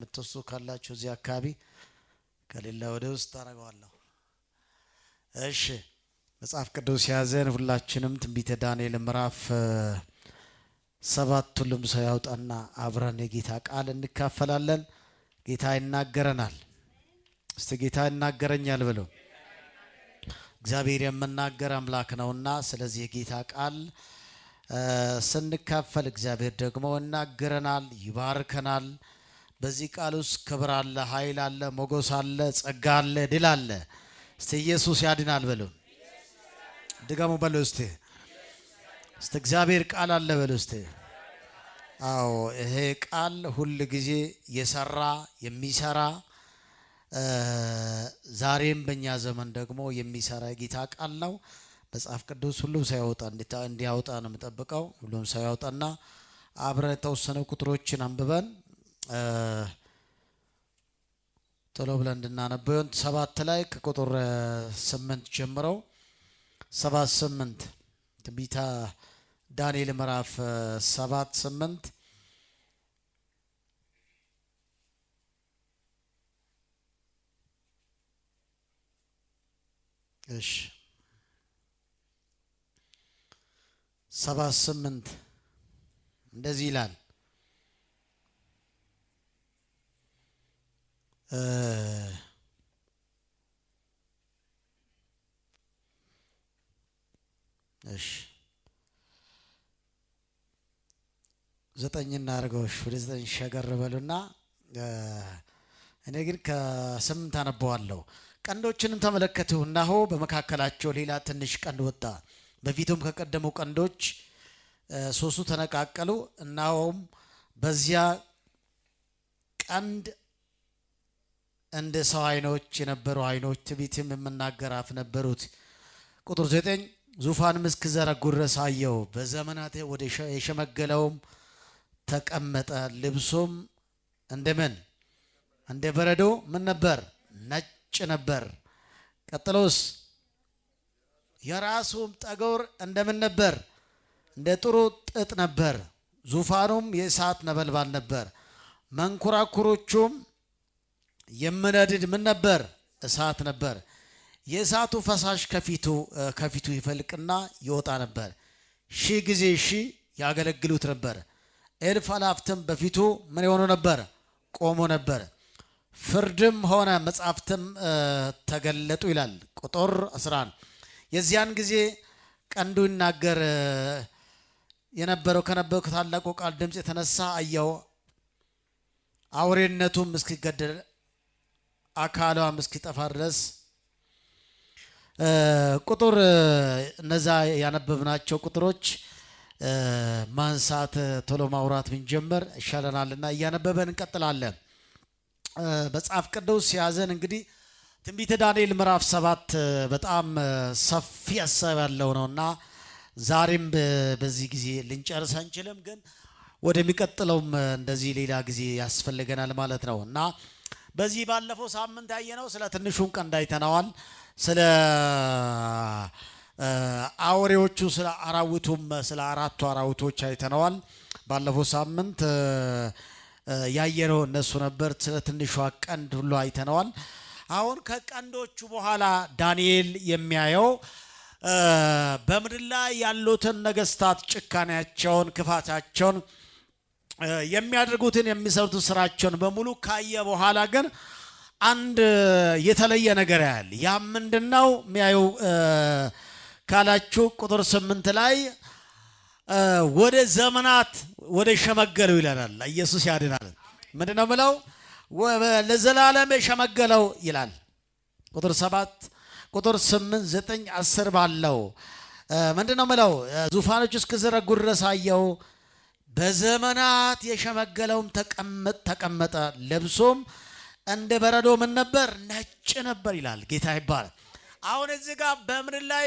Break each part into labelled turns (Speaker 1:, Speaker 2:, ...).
Speaker 1: ምትወሱ ካላችሁ እዚህ አካባቢ ከሌላ ወደ ውስጥ አረጋዋለሁ። እሺ መጽሐፍ ቅዱስ ያዘን ሁላችንም ትንቢተ ዳንኤል ምዕራፍ 7 ሁሉም ሰው ያውጣና አብረን የጌታ ቃል እንካፈላለን። ጌታ ይናገረናል። እስቲ ጌታ ይናገረኛል ብሎ እግዚአብሔር የምናገር አምላክ ነውና ስለዚህ የጌታ ቃል ስንካፈል እግዚአብሔር ደግሞ ይናገረናል፣ ይባርከናል። በዚህ ቃል ውስጥ ክብር አለ፣ ኃይል አለ፣ ሞገስ አለ፣ ጸጋ አለ፣ ድል አለ። እስቲ ኢየሱስ ያድናል በሉ። ድገሙ በሉ እስቲ። እስቲ እግዚአብሔር ቃል አለ በሉ እስቲ። አዎ ይሄ ቃል ሁሉ ጊዜ የሰራ የሚሰራ ዛሬም በእኛ ዘመን ደግሞ የሚሰራ የጌታ ቃል ነው። መጽሐፍ ቅዱስ ሁሉም ሳይወጣ እንዲያወጣ ነው የምጠብቀው። ሁሉም ሳይወጣና አብረን የተወሰኑ ቁጥሮችን አንብበን ቶሎ ብለን እንድናነበው 7 ላይ ከቁጥር 8 ጀምረው 7-8 ትንቢተ ዳንኤል ምዕራፍ 7-8 እሺ 7-8 እንደዚህ ይላል። እሺ 9 እናድርገው። ወደ 9 ሸገር በሉና እኔ ግን ከ8 አነበዋለሁ። ቀንዶችንም ተመለከቱ፣ እነሆ በመካከላቸው ሌላ ትንሽ ቀንድ ወጣ። በፊቱም ከቀደሙ ቀንዶች 3 ተነቃቀሉ። እነሆም በዚያ ቀንድ እንደ ሰው አይኖች የነበሩ አይኖች፣ ትዕቢትም የምናገር አፍ ነበሩት። ቁጥር 9 ዙፋንም እስኪዘረጉ ድረስ አየሁ። በዘመናት ወደ የሸመገለውም ተቀመጠ። ልብሱም እንደምን እንደ በረዶ ምን ነበር? ነጭ ነበር። ቀጥሎስ የራሱም ጠጉር እንደምን ነበር? እንደ ጥሩ ጥጥ ነበር። ዙፋኑም የእሳት ነበልባል ነበር። መንኮራኩሮቹም የምነድድ ምን ነበር? እሳት ነበር። የእሳቱ ፈሳሽ ከፊቱ ይፈልቅና ይወጣ ነበር። 1000 ጊዜ 1000 ያገለግሉት ነበር። እልፍ አላፍትም በፊቱ ምን የሆኑ ነበር? ቆሞ ነበር። ፍርድም ሆነ መጻሕፍትም ተገለጡ ይላል። ቁጥር 11 የዚያን ጊዜ ቀንዱ ይናገር የነበረው ከታላቁ ቃል ድምፅ የተነሳ አየው። አውሬነቱም እስኪገደል አካሏም እስኪጠፋ ድረስ ቁጥር እነዛ ያነበብናቸው ቁጥሮች ማንሳት ቶሎ ማውራት ብንጀምር ይሻለናልና እያነበበን እንቀጥላለን። መጽሐፍ ቅዱስ ያዘን እንግዲህ ትንቢተ ዳንኤል ምዕራፍ 7 በጣም ሰፊ ሀሳብ ያለው ነውና ዛሬም በዚህ ጊዜ ልንጨርስ አንችልም፣ ግን ወደሚቀጥለውም እንደዚህ ሌላ ጊዜ ያስፈልገናል ማለት ነው እና በዚህ ባለፈው ሳምንት ያየነው ስለ ትንሹም ቀንድ አይተነዋል። ስለ አውሬዎቹ ስለ አራዊቱም ስለ 4 አራዊቶች አይተነዋል። ባለፈው ሳምንት ያየነው እነሱ ነበር። ስለ ትንሿ ቀንድ ሁሉ አይተነዋል። አሁን ከቀንዶቹ በኋላ ዳንኤል የሚያየው በምድር ላይ ያሉትን ነገስታት ጭካኔያቸውን፣ ክፋታቸውን፣ የሚያደርጉትን የሚሰሩትን ስራቸውን በሙሉ ካየ በኋላ ግን አንድ የተለየ ነገር ያያል። ያ ምንድነው የሚያየው ካላችሁ ቁጥር 8 ላይ ወደ ዘመናት ወደ ሸመገለው ይላል። ኢየሱስ ያድናል። ምንድነው ብለው ለዘላለም የሸመገለው ይላል። ቁጥር 7 ቁጥር 8 9 10 ባለው ምንድነው ብለው ዙፋኖች እስኪዘረጉ ድረስ አየው። በዘመናት የሸመገለውም ተቀመጠ። ልብሱም እንደ በረዶ ምን ነበር? ነጭ ነበር ይላል። ጌታ ይባላል። አሁን እዚህ ጋር በምድር ላይ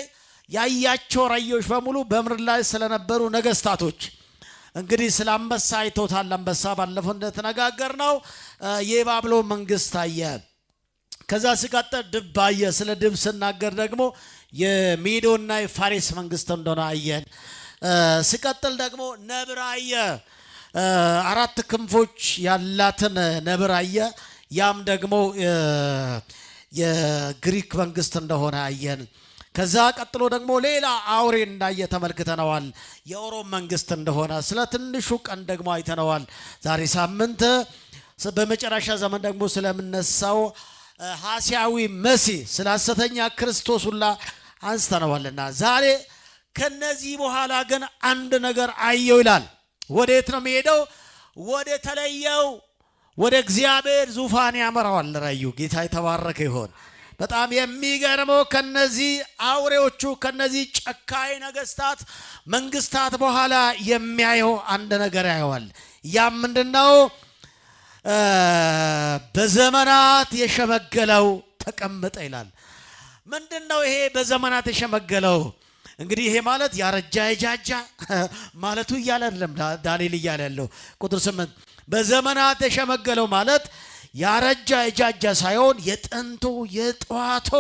Speaker 1: ያያቸው ራእዮች በሙሉ በምድር ላይ ስለነበሩ ነገስታቶች እንግዲህ ስለ አንበሳ አይቶታል። አንበሳ ባለፈው እንደተነጋገር ነው የባቢሎን መንግስት አየ። ከዛ ሲቀጥል ድብ አየ። ስለ ድብ ስናገር ደግሞ የሜዶና የፋሪስ መንግስት እንደሆነ አየን። ሲቀጥል ደግሞ ነብር አየ። አራት ክንፎች ያላትን ነብር አየ። ያም ደግሞ የግሪክ መንግስት እንደሆነ አየን። ከዛ ቀጥሎ ደግሞ ሌላ አውሬ እንዳየ ተመልክተነዋል። የሮም መንግስት እንደሆነ ስለ ትንሹ ቀን ደግሞ አይተነዋል። ዛሬ ሳምንት በመጨረሻ ዘመን ደግሞ ስለምነሳው ሐሳዊ መሲህ ስለ ሐሰተኛ ክርስቶስ ሁላ አንስተነዋልና ዛሬ ከነዚህ በኋላ ግን አንድ ነገር አየው ይላል። ወዴት ነው የሚሄደው? ወደ ተለየው ወደ እግዚአብሔር ዙፋን ያመራዋል ራእዩ። ጌታ የተባረከ ይሆን። በጣም የሚገርመው ከነዚህ አውሬዎቹ ከነዚህ ጨካኝ ነገስታት መንግስታት በኋላ የሚያየው አንድ ነገር ያየዋል። ያም ምንድነው? በዘመናት የሸመገለው ተቀመጠ ይላል። ምንድነው ይሄ በዘመናት የሸመገለው? እንግዲህ ይሄ ማለት ያረጃ የጃጃ ማለቱ እያለ አይደለም ዳንኤል እያለ ያለው ቁጥር 8 በዘመናት የሸመገለው ማለት ያረጃ የጃጃ ሳይሆን የጥንቱ የጠዋቱ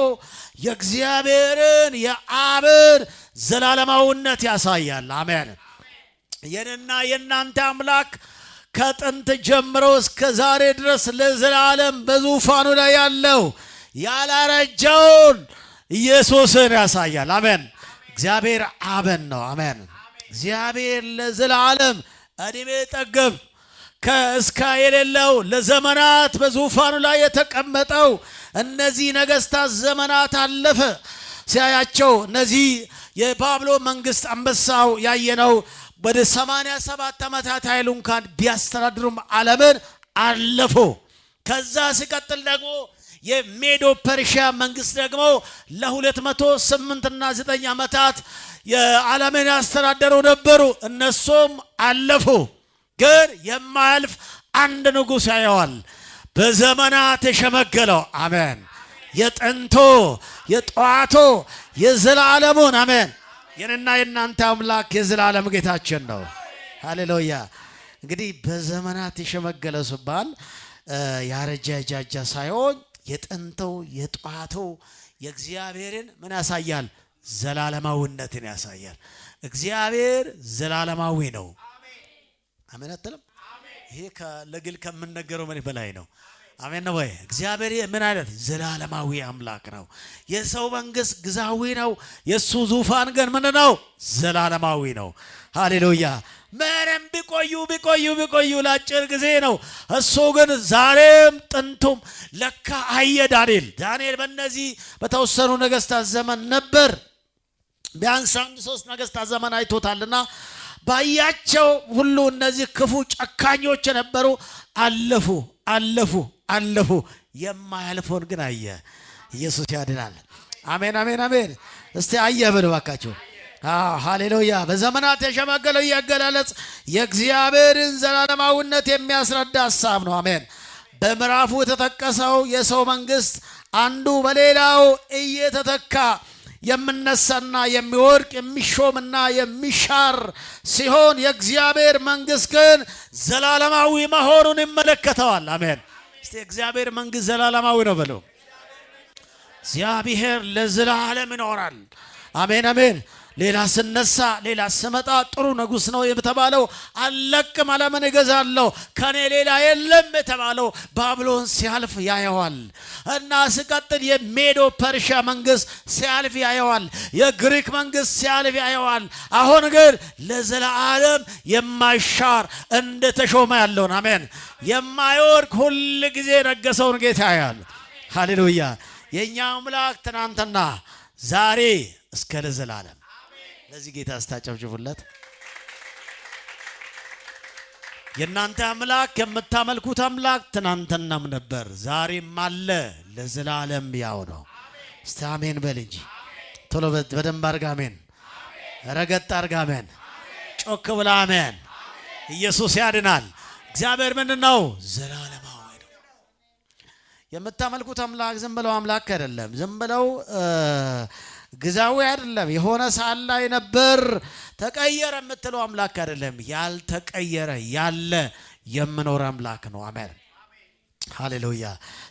Speaker 1: የእግዚአብሔርን የአብን ዘላለማዊነት ያሳያል። አሜን። የኔና የናንተ አምላክ ከጥንት ጀምሮ እስከ ዛሬ ድረስ ለዘላለም በዙፋኑ ላይ ያለው ያላረጀውን ኢየሱስን ያሳያል። አሜን። እግዚአብሔር አብን ነው። አሜን። እግዚአብሔር ለዘላለም እድሜ ጠገብ ከእስከ የሌለው ለዘመናት በዙፋኑ ላይ የተቀመጠው እነዚህ ነገስታት ዘመናት አለፈ ሲያያቸው እነዚህ የባቢሎን መንግስት አንበሳው ያየነው ወደ 87 ዓመታት ኃይሉ እንኳን ቢያስተዳድሩም ዓለምን አለፉ። ከዛ ሲቀጥል ደግሞ የሜዶ ፐርሺያ መንግስት ደግሞ ለ208 እና 9 ዓመታት የዓለምን ያስተዳደሩ ነበሩ። እነሱም አለፉ። ግን የማያልፍ አንድ ንጉሥ ያየዋል። በዘመናት የሸመገለው አሜን። የጥንቶ የጠዋቶ የዘላለሙን አሜን። የኔና የናንተ አምላክ የዘላለም ጌታችን ነው። ሃሌሉያ። እንግዲህ በዘመናት የሸመገለ ሲባል ያረጃ የጃጃ ሳይሆን የጥንቶ የጠዋቶ የእግዚአብሔርን ምን ያሳያል? ዘላለማዊነትን ያሳያል። እግዚአብሔር ዘላለማዊ ነው። አሜን አትልም? ይሄ ለግል ከምንነገረው ምን በላይ ነው? አሜን ነው ወይ? እግዚአብሔር ምን አይነት ዘላለማዊ አምላክ ነው። የሰው መንግስት ግዛዊ ነው። የሱ ዙፋን ግን ምን ነው? ዘላለማዊ ነው። ሃሌሉያ። ምንም ቢቆዩ ለአጭር ጊዜ ነው። እሱ ግን ዛሬም ጥንቱም ለካ አየ። ዳንኤል በእነዚህ በተወሰኑ ነገስታት ዘመን ነበር። ቢያንስ 3 ነገስታት ዘመን አይቶታልና ባያቸው ሁሉ እነዚህ ክፉ ጨካኞች የነበሩ አለፉ። የማያልፈውን ግን አየ። ኢየሱስ ያድናል። አሜን። እስቲ አየ በሉ ባካችሁ። ሃሌሉያ። በዘመናት የሸመገለው ያገላለጽ የእግዚአብሔርን ዘላለማዊነት የሚያስረዳ ሐሳብ ነው። አሜን። በምዕራፉ የተጠቀሰው የሰው መንግስት አንዱ በሌላው እየተተካ የምነሳና የሚወድቅ የሚሾምና የሚሻር ሲሆን የእግዚአብሔር መንግስት ግን ዘላለማዊ መሆኑን ይመለከተዋል። አሜን። እስቲ እግዚአብሔር መንግስት ዘላለማዊ ነው በሉ። እግዚአብሔር ለዘላለም ይኖራል። አሜን። ሌላ ስነሳ ሌላ ስመጣ ጥሩ ንጉስ ነው የተባለው አለቅም ዓለምን እገዛለሁ ከኔ ሌላ የለም የተባለው ባቢሎን ሲያልፍ ያየዋል። እና ሲቀጥል የሜዶ ፐርሺያ መንግስት ሲያልፍ ያየዋል። የግሪክ መንግስት ሲያልፍ ያየዋል። አሁን ግን ለዘላለም የማይሻር እንደተሾመ ያለውን አሜን የማይወርቅ ሁሉ ጊዜ ነገሰውን ጌታ ያያል። ሃሌሉያ። የኛ አምላክ ትናንትና ዛሬ እስከ ለዘላለም ለዚህ ጌታ አስታጨብጭቡለት። የእናንተ አምላክ የምታመልኩት አምላክ ትናንትናም ነበር ዛሬም አለ ለዘላለም ያው ነው። እስቲ አሜን በል እንጂ ቶሎ በደንብ አድርግ አሜን። ረገጥ አድርግ አሜን። ጮክ ብላ አሜን። ኢየሱስ ያድናል። እግዚአብሔር ምንድነው? ዘላለማዊ ነው። የምታመልኩት አምላክ ዝም ብለው አምላክ አይደለም። ዝም ብለው ግዛዊ አይደለም። የሆነ ሰዓት ላይ ነበር ተቀየረ የምትለው አምላክ አይደለም። ያልተቀየረ ያለ የምኖር አምላክ ነው። አሜን ሃሌሉያ።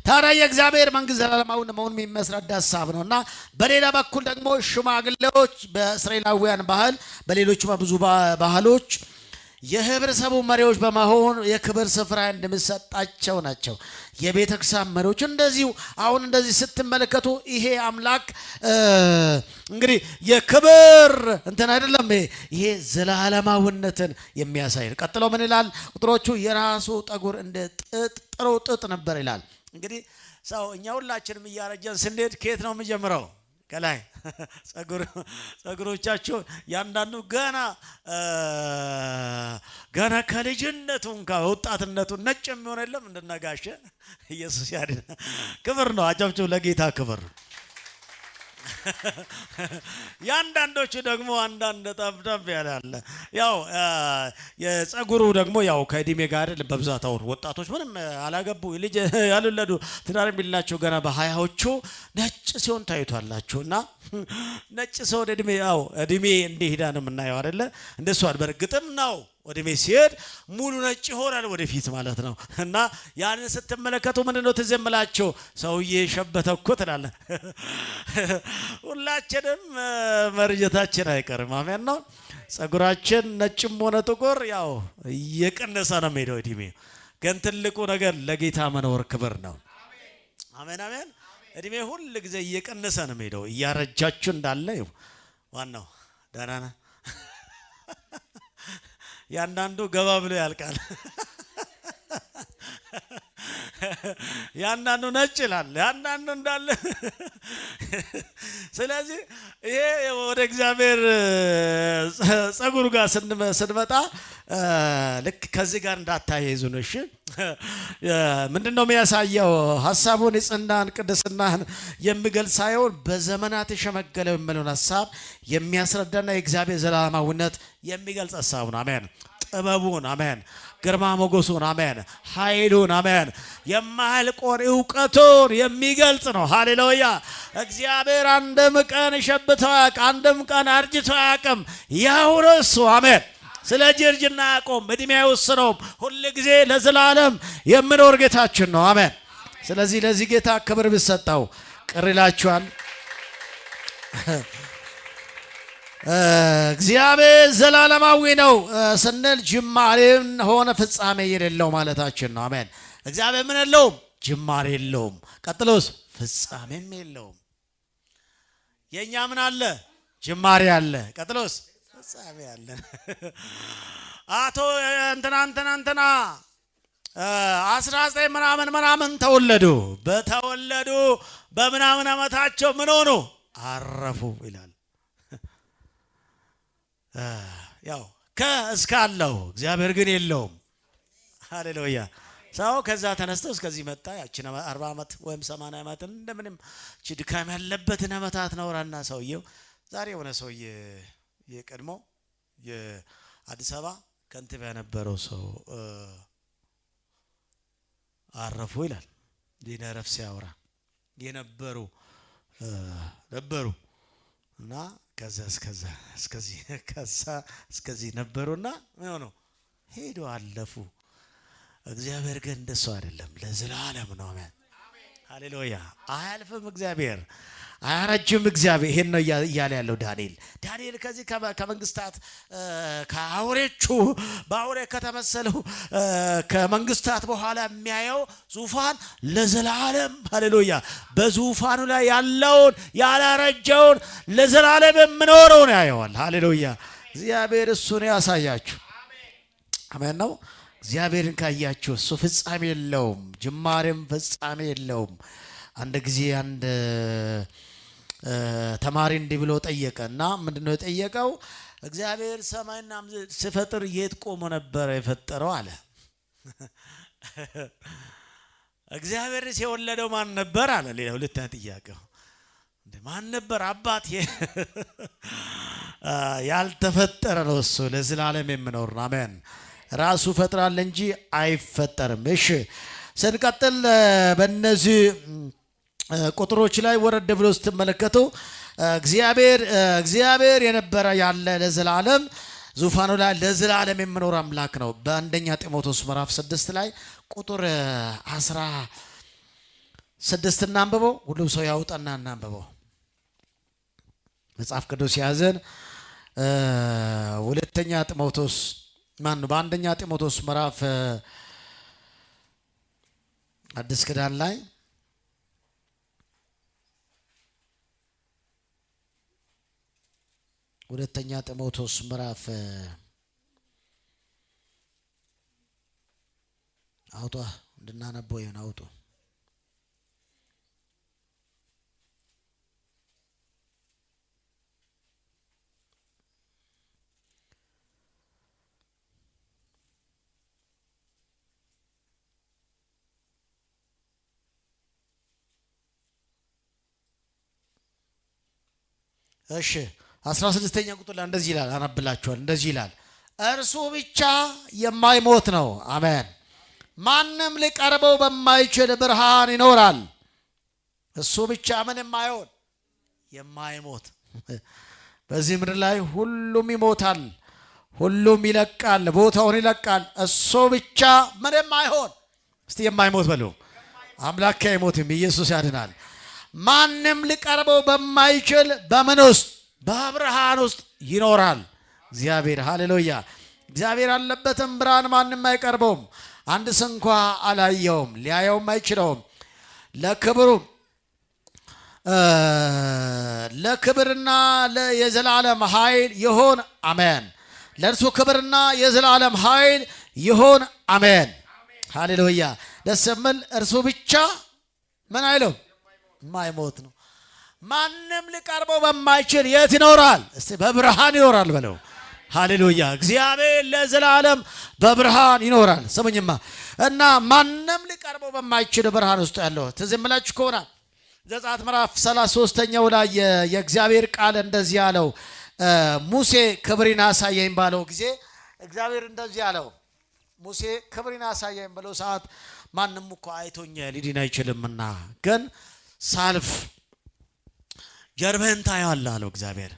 Speaker 1: ታዲያ የእግዚአብሔር መንግስት ዘላለማዊ መሆኑን የሚያስረዳ ሐሳብ ነውና በሌላ በኩል ደግሞ ሽማግሌዎች በእስራኤላውያን ባህል በሌሎች ብዙ ባህሎች የህብረተሰቡ መሪዎች በመሆን የክብር ስፍራ እንደሚሰጣቸው ናቸው። የቤተ ክርስቲያን መሪዎች እንደዚሁ አሁን እንደዚህ ስትመለከቱ ይሄ አምላክ እንግዲህ የክብር እንትን አይደለም፣ ይሄ ዘላለማዊነትን የሚያሳይ ነው። ቀጥሎ ምን ይላል ቁጥሮቹ? የራሱ ጠጉር እንደ ጥሩ ጥጥ ነበር ይላል። እንግዲህ ሰው እኛ ሁላችንም እያረጀን ስንሄድ ከየት ነው የምጀምረው? ከላይ ጸጉሮቻችሁ ያንዳንዱ ገና ከልጅነቱ ወጣትነቱ ነጭ የሚሆን የለም እንደነጋሸ ኢየሱስ ያድና። ክብር ነው። አጨብጭቡ ለጌታ ክብር። ያንዳንዶቹ ደግሞ አንዳንድ ጠብጠብ ያለ ያው የጸጉሩ ደግሞ ያው ከእድሜ ጋር በብዛት አሁን ወጣቶች ምንም አላገቡ ልጅ ያልወለዱ ትዳር የሚላቸው ገና በሀያዎቹ ነጭ ሲሆን ታይቷላችሁና ነጭ ሰው እድሜ ያው እድሜ እንደሄዳ ነው የምናየው አይደለ? እንደሱ በርግጥም ነው ወደሜ ሲሄድ ሙሉ ነጭ ይሆናል ወደፊት ማለት ነው። እና ያንን ስትመለከቱ ምንድነው ትዝ የምላችሁ? ሰውዬ ሸበተ እኮ ትላለህ። ሁላችንም መርጀታችን አይቀርም። አሜን ነው። ጸጉራችን ነጭም ሆነ ጥቁር ያው እየቀነሰ ነው የሚሄደው እድሜ። ግን ትልቁ ነገር ለጌታ መኖር ክብር ነው። አሜን አሜን። እድሜ ሁሉ ጊዜ እየቀነሰ ነው የሚሄደው። እያረጃችሁ እንዳለ ዋናው ደህና ነህ። ያንዳንዱ ገባ ብሎ ያልቃል። ያንዳንዱ ነጭ ይላል፣ ያንዳንዱ እንዳለ። ስለዚህ ይሄ ወደ እግዚአብሔር ጸጉር ጋር ስንመጣ ልክ ከዚህ ጋር እንዳታያይዙ ነው። እሺ ምንድነው የሚያሳየው? ሐሳቡን ንጽህናን ቅድስናን የሚገልጽ ሳይሆን በዘመናት የሸመገለው የሚለውን ሐሳብ የሚያስረዳና የእግዚአብሔር ዘላለማዊነት የሚገልጽ ሐሳብ ነው። አሜን። ጥበቡን አሜን፣ ግርማ ሞገሱን አሜን፣ ኃይሉን አሜን፣ የማያልቀውን ዕውቀቱን የሚገልጽ ነው። ሃሌሉያ። እግዚአብሔር አንድም ቀን ሸብቶ አያውቅም፣ አንድም ቀን አርጅቶ አያውቅም። ያው ነው እሱ አሜን። ስለ እርጅና አያውቅም፣ እድሜ አይወስነውም። ሁል ጊዜ ለዘላለም የሚኖር ጌታችን ነው። አሜን። ስለዚህ ለዚህ ጌታ ክብር ቢሰጠው ቅር ይላችኋል? እግዚአብሔር ዘላለማዊ ነው ስንል ጅማሬም ሆነ ፍጻሜ የሌለው ማለታችን ነው። አሜን። እግዚአብሔር ምን የለውም? ጅማሬ የለውም። ቀጥሎስ ፍጻሜም የለውም። የኛ ምን አለ? ጅማሬ አለ። ቀጥሎስ ፍጻሜ አለ። አቶ እንትና 19 ምናምን ተወለዱ። በተወለዱ በምናምን ዓመታቸው ምን ሆኑ? አረፉ ይላል። ያው ከእስካለው እግዚአብሔር ግን የለውም። ሃሌሉያ። ሰው ከዛ ተነስተው እስከዚህ መጣ። ያቺን 40 ዓመት ወይም 80 ዓመት እንደምንም እቺ ድካም ያለበትን ዓመታት ነውራና ሰውየው ዛሬ የሆነ ሰውዬ የቀድሞ የአዲስ አበባ ከንቲባ የነበረው ሰው አረፉ ይላል። ዲነረፍ ሲያወራ የነበሩ ነበሩ እና ከዛ እስከዚህ ነበሩና ምን ነው ሄዶ አለፉ። እግዚአብሔር ግን እንደሱ አይደለም፣ ለዘላለም ነው። አሜን ሃሌሉያ። አያልፍም እግዚአብሔር፣ አያረጅም እግዚአብሔር። ይሄን ነው እያለ ያለው ዳንኤል ከዚህ ከመንግስታት ከአውሬዎቹ በአውሬ ከተመሰለው ከመንግስታት በኋላ የሚያየው ዙፋን ለዘላለም ሃሌሉያ፣ በዙፋኑ ላይ ያለውን ያላረጀውን ለዘላለም የሚኖረውን ያየዋል። ሃሌሉያ። እግዚአብሔር እሱን ያሳያችሁ። አሜን ነው። እግዚአብሔርን ካያችሁ እሱ ፍጻሜ የለውም፣ ጅማሬም ፍጻሜ የለውም። አንድ ጊዜ አንድ ተማሪ እንዲህ ብሎ ጠየቀና ምንድነው የጠየቀው? እግዚአብሔር ሰማይና ምድር ሲፈጥር የት ቆሞ ነበር የፈጠረው አለ። እግዚአብሔር ሲወለደው ማን ነበር አለ። ሌላ ሁለተኛ ጥያቄው ማን ነበር? አባት ያልተፈጠረ ነው እሱ ለዘላለም የሚኖር ነው። አሜን። ራሱ ፈጥራል እንጂ አይፈጠርም። እሺ ስንቀጥል በእነዚህ ቁጥሮች ላይ ወረድ ብሎ ስትመለከቱ እግዚአብሔር የነበረ ያለ ለዘላለም ዙፋኑ ላይ ለዘላለም የሚኖር አምላክ ነው። በአንደኛ ጢሞቴዎስ ምዕራፍ 6 ላይ ቁጥር 16 እናንብበው። ሁሉም ሰው ያውጣና እናንብበው። መጽሐፍ ቅዱስ ያዘን ሁለተኛ ጢሞቴዎስ ማን ነው? በአንደኛ ጢሞቴዎስ ምዕራፍ አዲስ ኪዳን ላይ ሁለተኛ ጢሞቴዎስ ምዕራፍ አውጣ እንድናነበው ይሁን አውጡ። እሺ 16ኛ ቁጥር ላይ እንደዚህ ይላል፣ አነብላችኋል። እንደዚህ ይላል፣ እርሱ ብቻ የማይሞት ነው። አሜን። ማንም ሊቀርበው በማይችል ብርሃን ይኖራል። እሱ ብቻ ምን የማይሆን የማይሞት። በዚህ ምድር ላይ ሁሉም ይሞታል፣ ሁሉም ይለቃል፣ ቦታውን ይለቃል። እሱ ብቻ ምን የማይሆን፣ እስቲ የማይሞት በሉ። አምላክ አይሞትም፣ ኢየሱስ ያድናል። ማንም ሊቀርበው በማይችል በምን ውስጥ? በብርሃን ውስጥ ይኖራል። እግዚአብሔር ሃሌሉያ። እግዚአብሔር አለበትም ብርሃን ማንም አይቀርበውም። አንድ ስንኳ አላየውም፣ ሊያየውም አይችለውም። ለክብርና የዘላለም ኃይል ይሆን አሜን። ለእርሱ ክብርና የዘላለም ኃይል ይሆን አሜን። ሃሌሉያ። ደስ የሚል እርሱ ብቻ ምን አይለው የማይሞት ነው። ማንም ሊቀርበው በማይችል የት ይኖራል? እስቲ በብርሃን ይኖራል በለው። ሃሌሉያ። እግዚአብሔር ለዘላለም በብርሃን ይኖራል። ስሙኝማ እና ማንም ሊቀርበው በማይችል ብርሃን ውስጥ ያለው ትዝ የሚላችሁ ከሆነ ዘጸአት ምዕራፍ 33ኛው ላይ የእግዚአብሔር ቃል እንደዚህ ያለው ሙሴ ክብሬን አሳየኝ ባለው ጊዜ እግዚአብሔር እንደዚህ ያለው ሙሴ ክብሬን አሳየኝ ባለው ሰዓት ማንም እኮ አይቶኝ ሊድን አይችልምና ግን ሳልፍ ጀርባህን ታየዋለህ አለው እግዚአብሔር።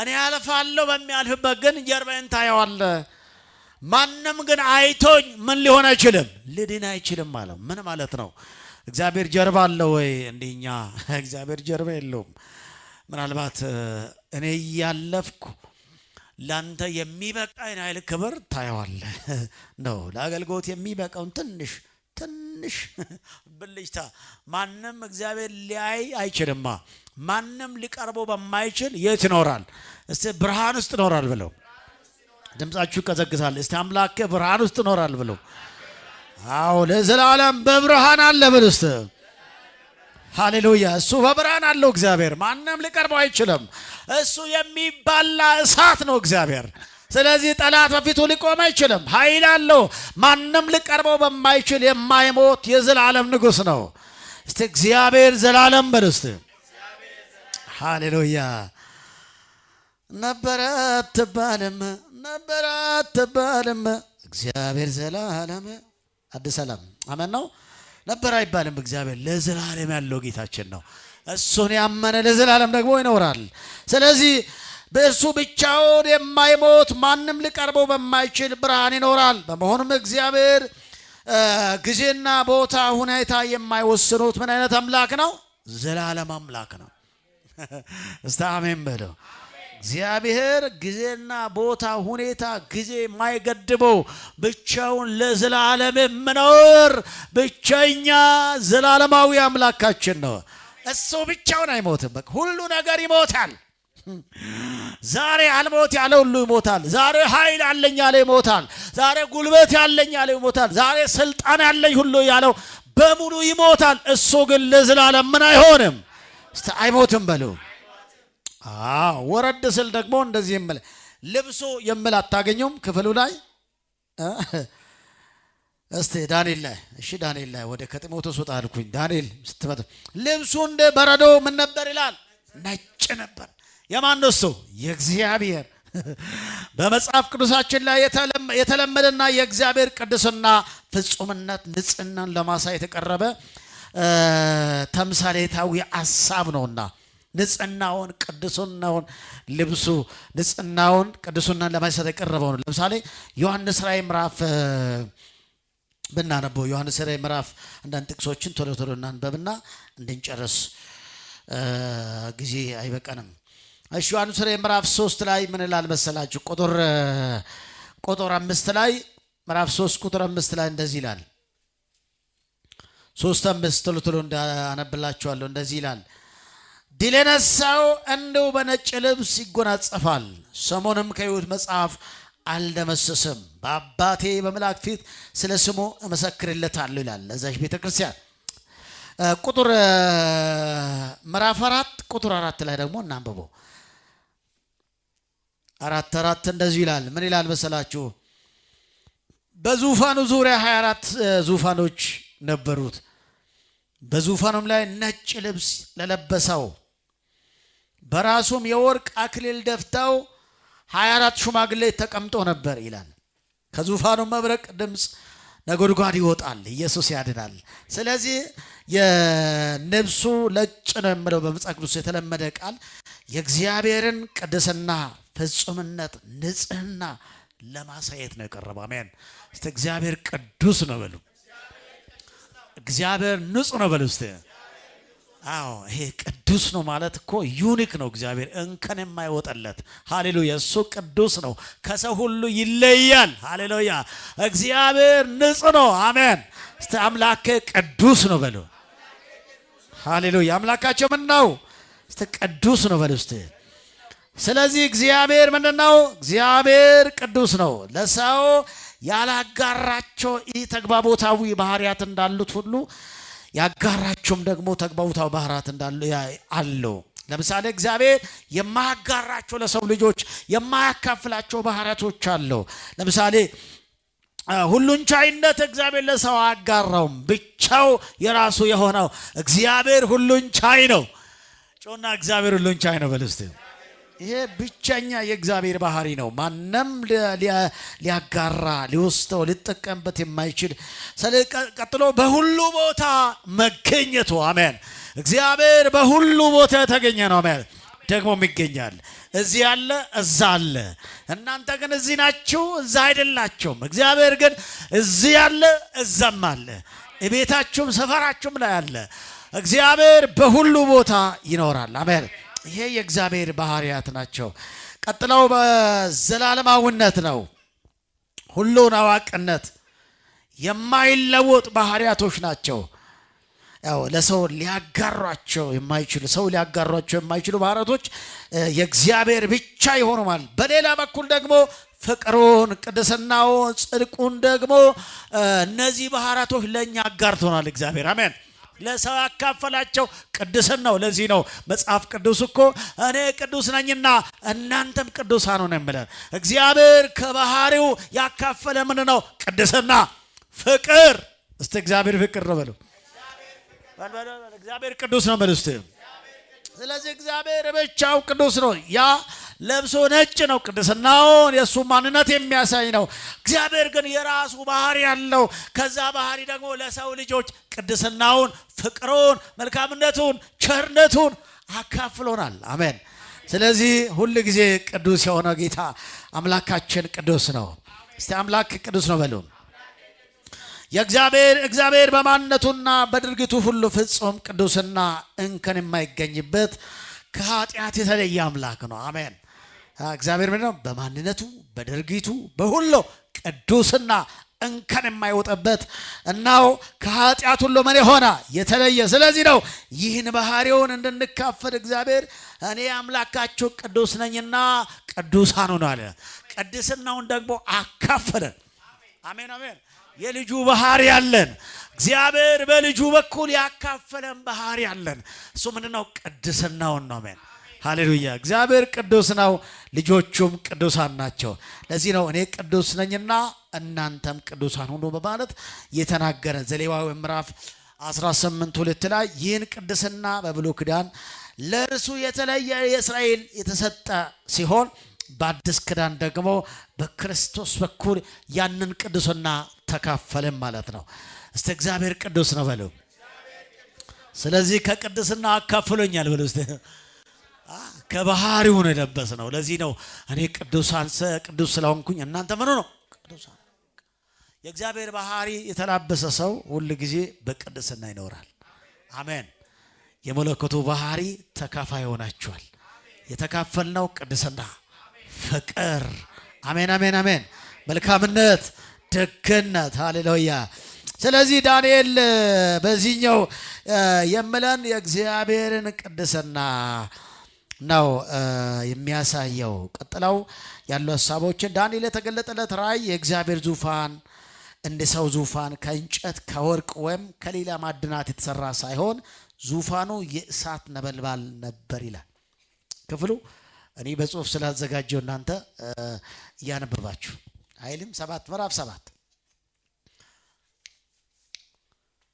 Speaker 1: እኔ አልፋለሁ፣ በሚያልፍበት ግን ጀርባህን ታየዋለህ። ማንም ግን አይቶኝ ምን ሊሆን አይችልም? ሊድን አይችልም አለው። ምን ማለት ነው? እግዚአብሔር ጀርባ አለው ወይ? እንደኛ እግዚአብሔር ጀርባ የለውም። ምናልባት እኔ እያለፍኩ ላንተ የሚበቃኝ ኃይል ክብር ታየዋለህ ነው። ለአገልግሎት የሚበቃውን ትንሽ ብልጭታ ማንም እግዚአብሔር ሊያይ አይችልማ። ማንም ሊቀርበው በማይችል የት ይኖራል? እስቲ ብርሃን ውስጥ ይኖራል ብለው ድምጻችሁ ይቀዘቅዛል። እስቲ አምላክ ብርሃን ውስጥ ይኖራል ብለው። አዎ ለዘላለም በብርሃን አለ ብለው። እስቲ ሃሌሉያ። እሱ በብርሃን አለው እግዚአብሔር። ማንም ሊቀርበው አይችልም። እሱ የሚባላ እሳት ነው እግዚአብሔር። ስለዚህ ጠላት በፊቱ ሊቆም አይችልም። ኃይል አለው። ማንም ሊቀርበው በማይችል የማይሞት የዘላለም ንጉሥ ነው። እስቲ እግዚአብሔር ዘላለም በል እስቲ። ሃሌሉያ። ነበረ አትባልም እግዚአብሔር ዘላለም አዲስ ሰላም አሜን ነው። ነበር አይባልም። እግዚአብሔር ለዘላለም ያለው ጌታችን ነው። እሱን ያመነ ለዘላለም ደግሞ ይኖራል። ስለዚህ በእርሱ ብቻውን የማይሞት ማንም ሊቀርበው በማይችል ብርሃን ይኖራል። በመሆኑም እግዚአብሔር ጊዜና ቦታ ሁኔታ የማይወስኑት ምን አይነት አምላክ ነው? ዘላለም አምላክ ነው። እስቲ አሜን በለው። እግዚአብሔር ጊዜና ቦታ ሁኔታ ጊዜ የማይገድበው ብቻውን ለዘላለም የሚኖር ብቸኛ ዘላለማዊ አምላካችን ነው። እሱ ብቻውን አይሞትም። በቃ ሁሉ ነገር ይሞታል። ዛሬ አልሞት ያለ ሁሉ ይሞታል። ዛሬ ኃይል አለኝ ያለ ይሞታል። ዛሬ ጉልበት ያለኝ ያለ ይሞታል። ዛሬ ስልጣን ያለኝ ሁሉ ያለው በሙሉ ይሞታል። እሱ ግን ለዘላለም ምን አይሆንም? እስቲ አይሞትም በሉ። ወረድ ስል ደግሞ እንደዚህ የምል ልብሶ የምል አታገኙም ክፍሉ ላይ እስቲ ዳንኤል ላይ እሺ፣ ዳንኤል ላይ ወደ ከጢሞቴዎስ ወጣ አልኩኝ። ዳንኤል ስትመጣ ልብሱ እንደ በረዶ ምን ነበር ይላል? ነጭ ነበር። የማን ነው እሱ? የእግዚአብሔር። በመጽሐፍ ቅዱሳችን ላይ የተለመደና የእግዚአብሔር ቅድስና ፍጹምነት ንጽህናን ለማሳየት የቀረበ ተምሳሌታዊ ሐሳብ ነውና ንጽህናውን ቅድስናውን ልብሱ ንጽህናውን ቅድስናን ለማሳየት የቀረበው ነው። ለምሳሌ ዮሐንስ ራእይ ምዕራፍ ብናነበው ዮሐንስ ራእይ ምዕራፍ አንዳንድ ጥቅሶችን ቶሎ እናንበብና እንድንጨርስ ጊዜ አይበቃንም። እሺ ዮሐንስ ራእይ ምዕራፍ 3 ላይ ምን ይላል መሰላችሁ? ቁጥር ቁጥር 5 ላይ ምዕራፍ 3 ቁጥር 5 ላይ እንደዚህ ይላል። 3:5 ቶሎ እንዳነብላችኋለሁ። እንደዚህ ይላል፣ ድል የነሣው እንደው በነጭ ልብስ ይጎናጸፋል፣ ስሙንም ከሕይወት መጽሐፍ አልደመሰስም፣ በአባቴ በመላእክት ፊት ስለ ስሙ እመሰክርለታለሁ ይላል ለዛች ቤተ ክርስቲያን። ቁጥር ምዕራፍ 4 ቁጥር 4 ላይ ደግሞ እናንብበው። 4:4 እንደዚህ ይላል። ምን ይላል መሰላችሁ? በዙፋኑ ዙሪያ 24 ዙፋኖች ነበሩት፣ በዙፋኑም ላይ ነጭ ልብስ ለለበሰው በራሱም የወርቅ አክሊል ደፍተው 24 ሽማግሌዎች ተቀምጦ ነበር ይላል። ከዙፋኑ መብረቅ ድምፅ ነጎድጓድ ይወጣል። ኢየሱስ ያድናል። ስለዚህ የነብሱ ነጭ ነው የሚለው በመጽሐፍ ቅዱስ የተለመደ ቃል የእግዚአብሔርን ቅድስና፣ ፍጹምነት፣ ንጽህና ለማሳየት ነው የቀረበው። አሜን። እስቲ እግዚአብሔር ቅዱስ ነው በሉ። እግዚአብሔር ንጹህ ነው በሉ እስቲ። አዎ ይሄ ቅዱስ ነው ማለት እኮ ዩኒክ ነው። እግዚአብሔር እንከን የማይወጣለት ሃሌሉያ። እሱ ቅዱስ ነው፣ ከሰው ሁሉ ይለያል። ሃሌሉያ። እግዚአብሔር ንጹህ ነው። አሜን። እስቲ አምላኬ ቅዱስ ነው በሉ። ሃሌሉያ። አምላካቸው ምን ነው? እስቲ ቅዱስ ነው በሉ እስቲ። ስለዚህ እግዚአብሔር ምንድን ነው? እግዚአብሔር ቅዱስ ነው። ለሰው ያላጋራቸው ተግባቦታዊ ባህሪያት እንዳሉት ሁሉ ያጋራቸውም ደግሞ ተግባቦታዊ ባህሪያት እንዳሉ አለው። ለምሳሌ እግዚአብሔር የማያጋራቸው ለሰው ልጆች የማያካፍላቸው ባህሪያቶች አለው። ለምሳሌ ሁሉን ቻይነት እግዚአብሔር ለሰው አያጋራውም። ብቻው የራሱ የሆነው እግዚአብሔር ሁሉን ቻይ ነው። ጮና እግዚአብሔር ሁሉን ቻይ ነው በል እስቲ። ይሄ ብቸኛ የእግዚአብሔር ባህሪ ነው። ማንም ሊያጋራ ሊወስተው ሊጠቀምበት የማይችል። ቀጥሎ በሁሉ ቦታ መገኘቱ። አሜን። እግዚአብሔር በሁሉ ቦታ የተገኘ ነው። አሜን። ደግሞም ይገኛል። እዚህ አለ፣ እዛ አለ። እናንተ ግን እዚህ ናችሁ፣ እዛ አይደላችሁም። እግዚአብሔር ግን እዚህ አለ፣ እዛም አለ። ቤታችሁም ሰፈራችሁም ላይ አለ። እግዚአብሔር በሁሉ ቦታ ይኖራል። አሜን። ይሄ የእግዚአብሔር ባህሪያት ናቸው። ቀጥለው በዘላለማዊነት ነው። ሁሉን አዋቂነት የማይለወጥ ባህሪያቶች ናቸው። ያው ለሰው ሊያጋሯቸው የማይችሉ ባህሪያቶች የእግዚአብሔር ብቻ ይሆኑማል። በሌላ በኩል ደግሞ ፍቅሩን፣ ቅድስናውን፣ ጽድቁን ደግሞ እነዚህ ባህሪያቶች ለእኛ አጋርቶናል እግዚአብሔር። አሜን። ለሰው ያካፈላቸው ቅድስናው። ለዚህ ነው መጽሐፍ ቅዱስ እኮ እኔ ቅዱስ ነኝና እናንተም ቅዱሳን ነው የሚለን። እግዚአብሔር ከባህሪው ያካፈለ ምን ነው? ቅድስና፣ ፍቅር። እስቲ እግዚአብሔር ፍቅር ነው በሉ። እግዚአብሔር ቅዱስ ነው በሉ እስቲ። ስለዚህ እግዚአብሔር ብቻው ቅዱስ ነው። ያ ለብሶ ነጭ ነው፣ ቅድስናውን የእሱ ማንነት የሚያሳይ ነው። እግዚአብሔር ግን የራሱ ባህሪ ያለው፣ ከዛ ባህሪ ደግሞ ለሰው ልጆች ቅድስናውን፣ ፍቅሩን፣ መልካምነቱን፣ ቸርነቱን አካፍሎናል። አሜን። ስለዚህ ሁል ጊዜ ቅዱስ የሆነ ጌታ አምላካችን ቅዱስ ነው። እስቲ አምላክ ቅዱስ ነው በሉ። እግዚአብሔር በማንነቱና በድርጊቱ ሁሉ ፍጹም ቅዱስና እንከን የማይገኝበት ከኃጢአት የተለየ አምላክ ነው። አሜን። እግዚአብሔር ምንድን ነው? በማንነቱ በድርጊቱ በሁሉ ቅዱስና እንከን የማይወጣበት እናው ከኃጢአት ሁሉ ምን የሆነ የተለየ። ስለዚህ ነው ይህን ባህሪውን እንድንካፈል እግዚአብሔር እኔ አምላካችሁ ቅዱስ ነኝና ቅዱሳን ሁኑ አለ። ቅድስናውን ደግሞ አካፈለን። አሜን አሜን። የልጁ ባህሪ ያለን እግዚአብሔር በልጁ በኩል ያካፈለን ባህሪ ያለን እሱ ምንድነው? ቅድስናውን ነው። አሜን ሃሌሉያ። እግዚአብሔር ቅዱስ ነው፣ ልጆቹም ቅዱሳን ናቸው። ለዚህ ነው እኔ ቅዱስ ነኝና እናንተም ቅዱሳን ሁኑ በማለት የተናገረ ዘሌዋውያን ምዕራፍ 18:2 ላይ ይህን ቅድስና በብሉይ ኪዳን ለእርሱ የተለየ የእስራኤል የተሰጠ ሲሆን በአዲስ ኪዳን ደግሞ በክርስቶስ በኩል ያንን ቅድስና ተካፈለን ማለት ነው። እስቲ እግዚአብሔር ቅዱስ ነው በሉ። ስለዚህ ከቅድስና አካፍሎኛል በሉ። እስቲ ከባህሪው ነው የለበስነው። ለዚህ ነው እኔ ቅዱስ ስለሆንኩኝ እናንተ ምን ነው ቅዱሳን። የእግዚአብሔር ባህሪ የተላበሰ ሰው ሁል ጊዜ በቅድስና ይኖራል። አሜን። የመለኮቱ ባህሪ ተካፋይ ሆናችኋል። የተካፈልነው ቅድስና፣ ፍቅር። አሜን አሜን አሜን። መልካምነት፣ ደግነት። ሃሌሉያ። ስለዚህ ዳንኤል በዚህኛው የምለን የእግዚአብሔርን ቅድስና ነው የሚያሳየው። ቀጥለው ያሉ ሐሳቦችን ዳንኤል የተገለጠለት ራእይ የእግዚአብሔር ዙፋን እንደ ሰው ዙፋን ከእንጨት ከወርቅ ወይም ከሌላ ማዕድናት የተሰራ ሳይሆን ዙፋኑ የእሳት ነበልባል ነበር ይላል ክፍሉ። እኔ በጽሁፍ ስላዘጋጀው እናንተ እያነበባችሁ አይልም።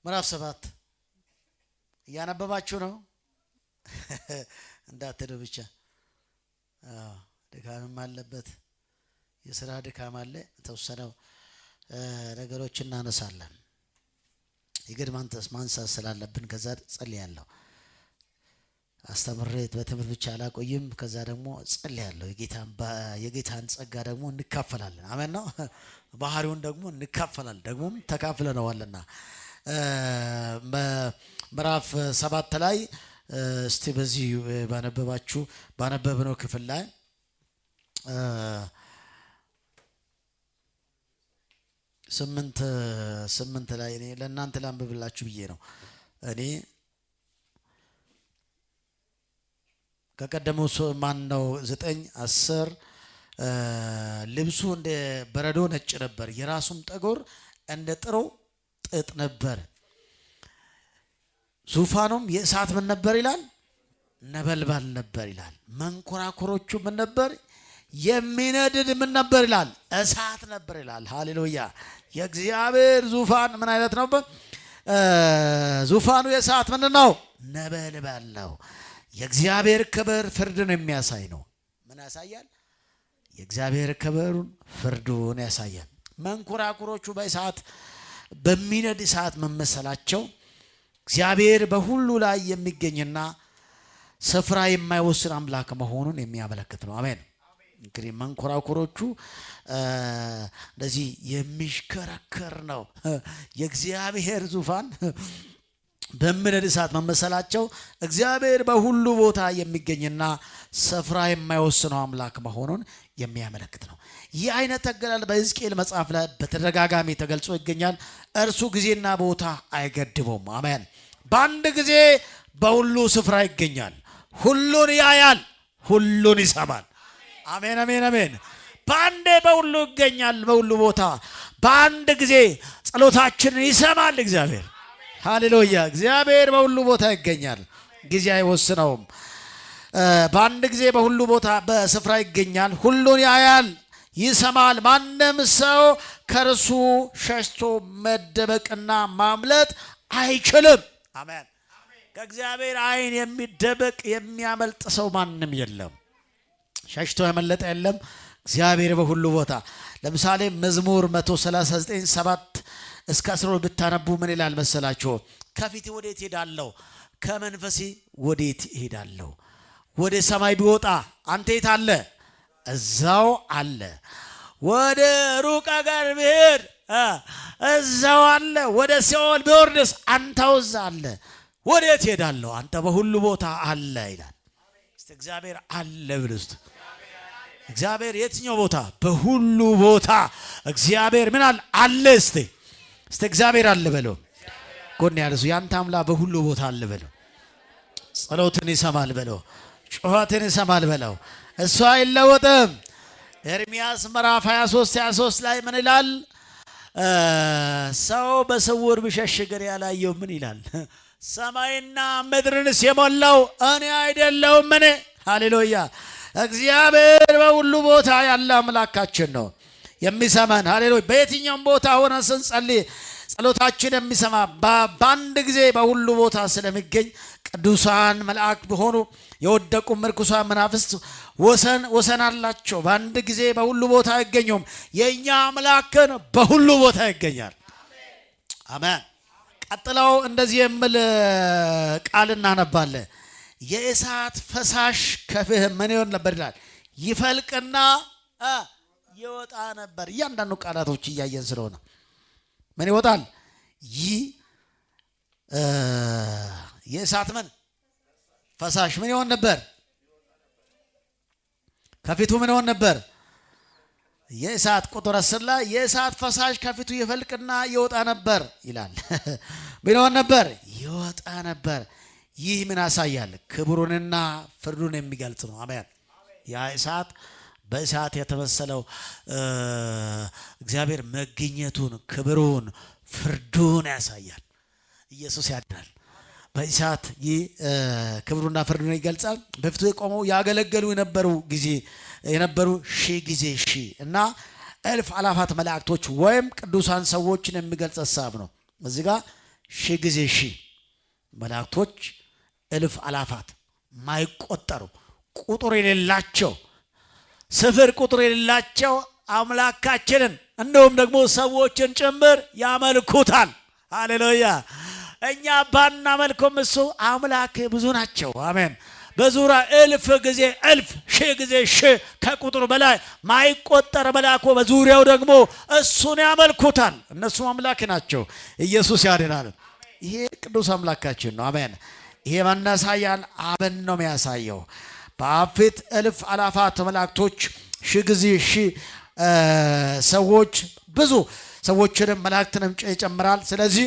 Speaker 1: ምዕራፍ 7 እያነበባችሁ ነው። እንዳትሄዱ ብቻ። ድካምም አለበት፣ የሥራ ድካም አለ። ተወሰነው ነገሮች እናነሳለን። የግድ ማንሳት ስላለብን ከዛ ጸልያለሁ። አስተምሬት በትምህርት ብቻ አላቆይም። ከዛ ደግሞ ጸልያለሁ። የጌታን ጸጋ ደግሞ እንካፈላለን። አሜን ነው። ባህሪውን ደግሞ እንካፈላለን። ደግሞም ተካፍለነዋልና ምዕራፍ 7 ላይ እስቲ በዚህ ባነበብነው ክፍል ላይ ስምንት ላይ እኔ ለእናንተ ላንብብላችሁ ብዬ ነው። እኔ ከቀደመው ማን ነው 9 10 ልብሱ እንደ በረዶ ነጭ ነበር፣ የራሱም ጠጉር እንደ ጥሩ ጥጥ ነበር። ዙፋኑም የእሳት ምን ነበር ይላል? ነበልባል ነበር ይላል። መንኮራኮሮቹ ምን ነበር? የሚነድድ ምን ነበር ይላል? እሳት ነበር ይላል። ሃሌሉያ። የእግዚአብሔር ዙፋን ምን አይነት ነው? ዙፋኑ የእሳት ምን ነው? ነበልባል ነው። የእግዚአብሔር ክብር ፍርድን የሚያሳይ ነው። ምን ያሳያል? የእግዚአብሔር ክብሩን ፍርዱን ያሳያል። መንኮራኩሮቹ በእሳት በሚነድ እሳት መመሰላቸው እግዚአብሔር በሁሉ ላይ የሚገኝና ስፍራ የማይወስን አምላክ መሆኑን የሚያመለክት ነው። አሜን። እንግዲህ መንኮራኩሮቹ እንደዚህ የሚሽከረከር ነው። የእግዚአብሔር ዙፋን በሚነድ እሳት መመሰላቸው እግዚአብሔር በሁሉ ቦታ የሚገኝና ስፍራ የማይወስነው አምላክ መሆኑን የሚያመለክት ነው። ይህ አይነት አገላለጥ በሕዝቅኤል መጽሐፍ ላይ በተደጋጋሚ ተገልጾ ይገኛል። እርሱ ጊዜና ቦታ አይገድበውም። አሜን። በአንድ ጊዜ በሁሉ ስፍራ ይገኛል። ሁሉን ያያል፣ ሁሉን ይሰማል። አሜን አሜን አሜን። በአንዴ በሁሉ ይገኛል፣ በሁሉ ቦታ በአንድ ጊዜ ጸሎታችንን ይሰማል እግዚአብሔር። ሃሌሉያ። እግዚአብሔር በሁሉ ቦታ ይገኛል፣ ጊዜ አይወስነውም። በአንድ ጊዜ በሁሉ ቦታ በስፍራ ይገኛል፣ ሁሉን ያያል፣ ይሰማል። ማንም ሰው ከእርሱ ሸሽቶ መደበቅና ማምለጥ አይችልም። አሜን። ከእግዚአብሔር ዓይን የሚደበቅ የሚያመልጥ ሰው ማንም የለም። ሸሽቶ ያመለጠ የለም። እግዚአብሔር በሁሉ ቦታ። ለምሳሌ መዝሙር 139 7 እስከ 12 ብታነቡ ምን ይላል መሰላችሁ? ከፊቴ ወዴት ሄዳለሁ? ከመንፈሴ ወዴት ሄዳለሁ? ወደ ሰማይ ቢወጣ አንተ የት አለ? እዛው አለ። ወደ ሩቅ አገር ብሄድ እዛው አለ። ወደ ሲኦል ቢወርድስ አንተው እዛ አለ። ወዴት ሄዳለሁ? አንተ በሁሉ ቦታ አለ ይላል። እስቲ እግዚአብሔር አለ ብሉት። እግዚአብሔር የትኛው ቦታ? በሁሉ ቦታ እግዚአብሔር ምን አለ? አለ። እስቲ እግዚአብሔር አለ በለው። ጎን ያለ ሰው ያንተ አምላክ በሁሉ ቦታ አለ በለው። ጸሎትን ይሰማል በለው። ጩኸትን ይሰማል በለው። እሱ አይለወጥም። ኤርምያስ ምዕራፍ 23 ላይ ምን ይላል? ሰው በስውር ቢሸሽገን ያላየው ምን ይላል? ሰማይና ምድርንስ የሞላው እኔ አይደለሁም? ምን? ሃሌሉያ። እግዚአብሔር በሁሉ ቦታ ያለ አምላካችን ነው የሚሰማን። ሃሌሉያ። በየትኛውም ቦታ ሆነን ስንጸልይ ጸሎታችን የሚሰማ በአንድ ጊዜ በሁሉ ቦታ ስለሚገኝ ቅዱሳን መላእክት ቢሆኑ የወደቁ ምርኩሳን መናፍስት ወሰን አላቸው። በአንድ ጊዜ በሁሉ ቦታ አይገኙም። የእኛ አምላክን በሁሉ ቦታ ይገኛል። አሜን። ቀጥለው እንደዚህ የሚል ቃል እናነባለን። የእሳት ፈሳሽ ከፍህ ምን ይሆን ነበር ይላል? ይፈልቅና ይወጣ ነበር። እያንዳንዱ ቃላቶች እያየን ስለሆነ ምን ይወጣል? ይህ የእሳት ምን ፈሳሽ ምን ይሆን ነበር? ከፊቱ ምን ይሆን ነበር? የእሳት ቁጥር 10 ላይ የእሳት ፈሳሽ ከፊቱ ይፈልቅና ይወጣ ነበር ይላል። ምን ነበር? ይወጣ ነበር። ይህ ምን ያሳያል? ክብሩንና ፍርዱን የሚገልጽ ነው። አሜን። ያ እሳት በእሳት የተመሰለው እግዚአብሔር መገኘቱን፣ ክብሩን፣ ፍርዱን ያሳያል። ኢየሱስ ያድናል። በእሳት ይህ ክብሩና ፍርዱን ይገልጻል። በፊቱ የቆመው ያገለገሉ የነበሩ ሺህ ጊዜ ሺህ እና እልፍ አላፋት መላእክቶች ወይም ቅዱሳን ሰዎችን የሚገልጽ ሐሳብ ነው። እዚህ ጋር ሺህ ጊዜ ሺህ መላእክቶች፣ እልፍ አላፋት ማይቆጠሩ ቁጥር የሌላቸው ስፍር ቁጥር የሌላቸው አምላካችንን እንደውም ደግሞ ሰዎችን ጭምር ያመልኩታል። ሃሌሉያ። እኛ ባናመልኩም እሱ አምላክ ብዙ ናቸው። አሜን። በዙሪያ እልፍ ጊዜ እልፍ ሺህ ጊዜ ሺህ ከቁጥር በላይ ማይቆጠር መልአክ በዙሪያው ደግሞ እሱን ያመልኩታል። እነሱ አምላክ ናቸው። ኢየሱስ ያድናል። ይሄ ቅዱስ አምላካችን ነው። አሜን። ይሄ ማናሳያን አብን ነው የሚያሳየው። በአብ ፊት እልፍ አላፋት መላእክቶች ሺህ ጊዜ ሺህ ሰዎች ብዙ ሰዎችንም መላእክትንም ይጨምራል። ስለዚህ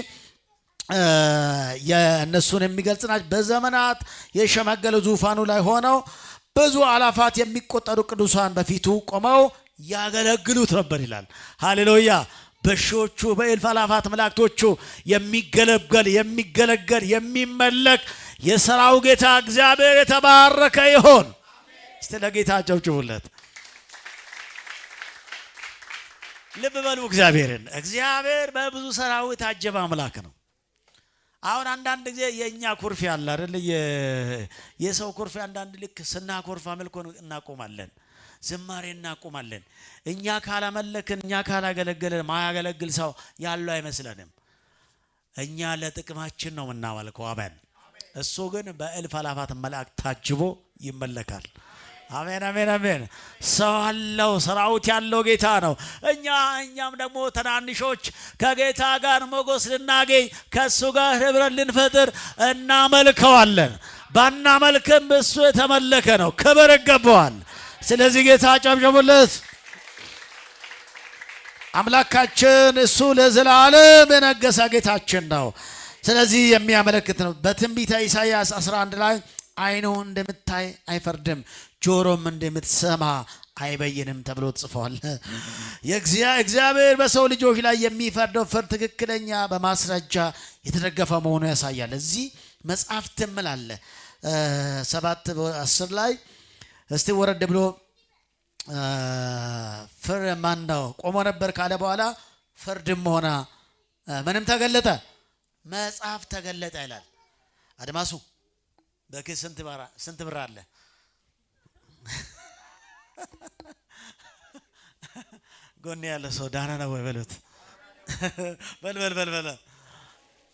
Speaker 1: የእነሱን የሚገልጽ ናቸው። በዘመናት የሸመገለ ዙፋኑ ላይ ሆነው ብዙ አላፋት የሚቆጠሩ ቅዱሳን በፊቱ ቆመው ያገለግሉት ነበር ይላል። ሃሌሉያ። በሺዎቹ በእልፍ አላፋት መላእክቶቹ የሚገለገል የሚመለክ የሰራው ጌታ እግዚአብሔር የተባረከ ይሁን። እስቲ ለጌታ ጨብጭቡለት። ልብ በሉ እግዚአብሔርን። እግዚአብሔር በብዙ ሰራዊት የታጀበ አምላክ ነው። አሁን አንዳንድ ጊዜ የኛ ኩርፊያ አለ አይደል? የሰው ኩርፊያ አንዳንድ ልክ ስናኮርፍ አምልኮ እናቆማለን፣ ዝማሬ እናቆማለን። እኛ ካላመለክን እኛ ካላገለገልን ማያገለግል ሰው ያለው አይመስለንም። እኛ ለጥቅማችን ነው የምናመልከው። አሜን። እሱ ግን በእልፍ አላፋት መላእክት ታጅቦ ይመለካል። አሜን አሜን አሜን። ሰው አለው፣ ሰራዊት ያለው ጌታ ነው። እኛም ደግሞ ትናንሾች ከጌታ ጋር ሞገስ ልናገኝ ከእሱ ጋር ህብረት ልንፈጥር እናመልከዋለን። ባናመልክም እሱ የተመለከ ነው፣ ክብር ይገባዋል። ስለዚህ ጌታ ጨብጨቡለት። አምላካችን እሱ ለዘላለም የነገሰ ጌታችን ነው። ስለዚህ የሚያመለክት ነው። በትንቢተ ኢሳይያስ 11 ላይ አይኑ እንደምታይ አይፈርድም፣ ጆሮም እንደምትሰማ አይበይንም ተብሎ ተጽፏል። እግዚአብሔር በሰው ልጆች ላይ የሚፈርደው ፍርድ ትክክለኛ በማስረጃ የተደገፈ መሆኑ ያሳያል። እዚህ መጽሐፍ ትምላለ 7:10 ላይ እስቲ ወረድ ብሎ ፍር ማን ነው ቆሞ ነበር ካለ በኋላ ፍርድም ሆነ ምንም ተገለጠ፣ መጽሐፍ ተገለጠ ይላል። አድማሱ በኪስ ስንት ብር አለ? ጎን ያለ ሰው ዳና ነው ወይ በሉት። በል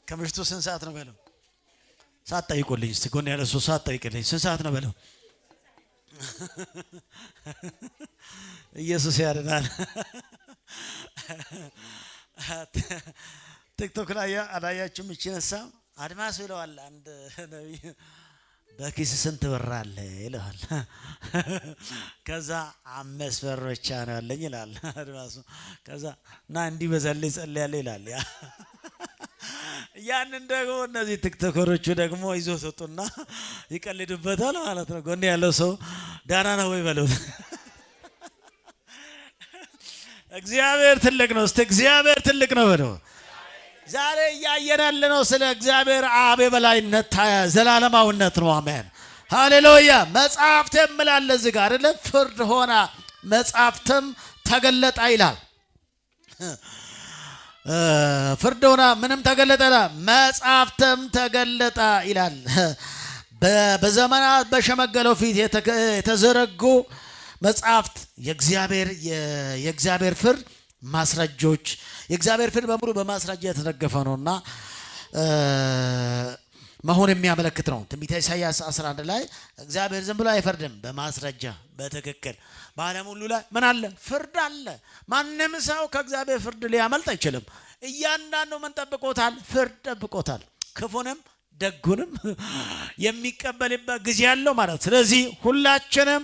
Speaker 1: ከምሽቱ ስንት ሰዓት ነው በለው። ሰዓት ጠይቁልኝ እስቲ። ጎን ያለ ሰው ሰዓት ጠይቅልኝ። ስንት ሰዓት ነው በለው። ኢየሱስ ያድናል። ቲክቶክ ላይ አላያችሁም? ይችነሳ አድማሱ ይለዋል አንድ ነብይ በኪስ ስንት ብር አለ ይለዋል። ከዛ 5 ብር ብቻ ነው ያለኝ ይላል አድማሱ። ከዛ ና እንዲህ በዘልይ ጸልያለሁ ይላል። ያንን ደግሞ እነዚህ ቲክቶከሮቹ ደግሞ ይዞት ወጡና ይቀልዱበታል ማለት ነው። ጎን ያለው ሰው ዳና ነው ወይ በሉት። እግዚአብሔር ትልቅ ነው። እስቲ እግዚአብሔር ትልቅ ነው በለው። ዛሬ እያየን ያለነው ስለ እግዚአብሔር አብ የበላይነት ዘላለማዊነት ነው። አሜን ሃሌሉያ። መጽሐፍትም ምላለ እዚህ ጋር አይደለ? ፍርድ ሆና መጽሐፍትም ተገለጠ ይላል። ፍርድ ሆና ምንም ተገለጠ ይላል፣ መጽሐፍትም ተገለጠ ይላል። በዘመናት በሸመገለው ፊት የተዘረጉ መጽሐፍት የእግዚአብሔር ፍርድ ማስረጃዎች፣ የእግዚአብሔር ፍርድ በሙሉ በማስረጃ የተደገፈ ነውና መሆን የሚያመለክት ነው። ትንቢተ ኢሳይያስ 11 ላይ እግዚአብሔር ዝም ብሎ አይፈርድም፣ በማስረጃ በትክክል በዓለም ሁሉ ላይ ምን አለ? ፍርድ አለ። ማንም ሰው ከእግዚአብሔር ፍርድ ሊያመልጥ አይችልም። እያንዳንዱ ምን ጠብቆታል? ፍርድ ጠብቆታል። ክፉንም ደጉንም የሚቀበልበት ጊዜ ያለው ማለት። ስለዚህ ሁላችንም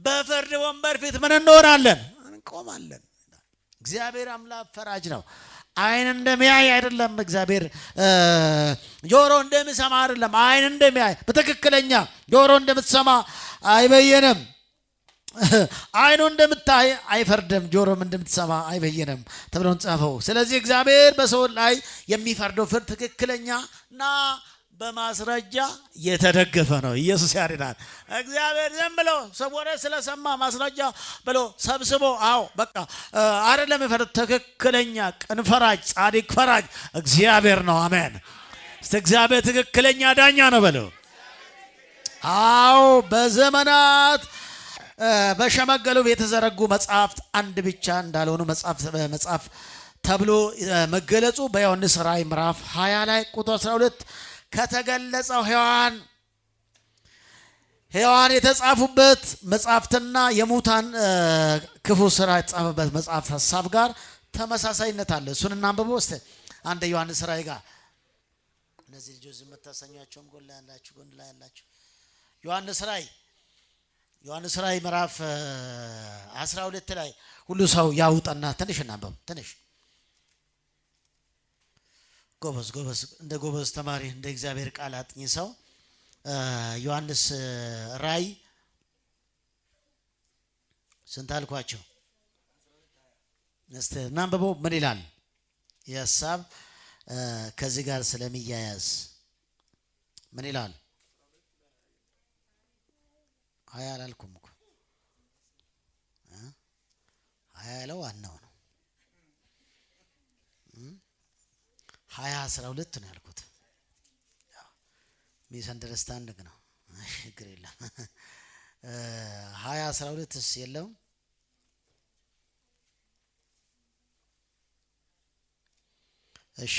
Speaker 1: በፍርድ ወንበር ፊት ምን እንሆናለን? እንቆማለን። እግዚአብሔር አምላክ ፈራጅ ነው። አይን እንደሚያይ አይደለም። እግዚአብሔር ጆሮ እንደሚሰማ አይደለም። አይን እንደሚያይ በትክክለኛ ጆሮ እንደምትሰማ አይበየንም። አይኑ እንደምታይ አይፈርድም፣ ጆሮም እንደምትሰማ አይበየንም ተብሎ ተጻፈው። ስለዚህ እግዚአብሔር በሰው ላይ የሚፈርደው ፍርድ ትክክለኛና በማስረጃ የተደገፈ ነው። ኢየሱስ ያድናል። እግዚአብሔር ዝም ብሎ ሰወረ ስለሰማ ማስረጃ ብሎ ሰብስቦ በቃ አይደለም የሚፈርድ። ትክክለኛ ቅን ፈራጅ፣ ጻድቅ ፈራጅ እግዚአብሔር ነው። አሜን። እግዚአብሔር ትክክለኛ ዳኛ ነው በለው። በዘመናት በሸመገሉ የተዘረጉ መጽሐፍት አንድ ብቻ እንዳልሆኑ መጽሐፍ ተብሎ መገለጹ በዮሐንስ ራእይ ምዕራፍ 20 ላይ ቁጥር 12 ከተገለጸው ሔዋን የተጻፉበት መጽሐፍትና የሙታን ክፉ ስራ የተጻፈበት መጽሐፍ ሐሳብ ጋር ተመሳሳይነት አለ። እሱን እናንብበው እስቲ አንድ ዮሐንስ ራእይ ጋር። እነዚህ ልጆች ዝም ተሰኛቸውም ጎን ላይ ያላችሁ ዮሐንስ ራእይ ምዕራፍ 12 ላይ ሁሉ ሰው ያውጣና ትንሽ እናንብበው። ትንሽ ጎበዝ እንደ ጎበዝ ተማሪ እንደ እግዚአብሔር ቃል አጥኚ ሰው ዮሐንስ ራእይ ስንት አልኳቸው? እስቲ እናንብበው። ምን ይላል? የሐሳብ ከዚህ ጋር ስለሚያያዝ ምን ይላል? 20 አላልኩም እኮ 20 ያለው ዋናው ነው። 20:12 ነው ያልኩት። ሚስ አንደርስታንዲንግ ነው። ችግር የለም። 20:12ስ የለውም። እሺ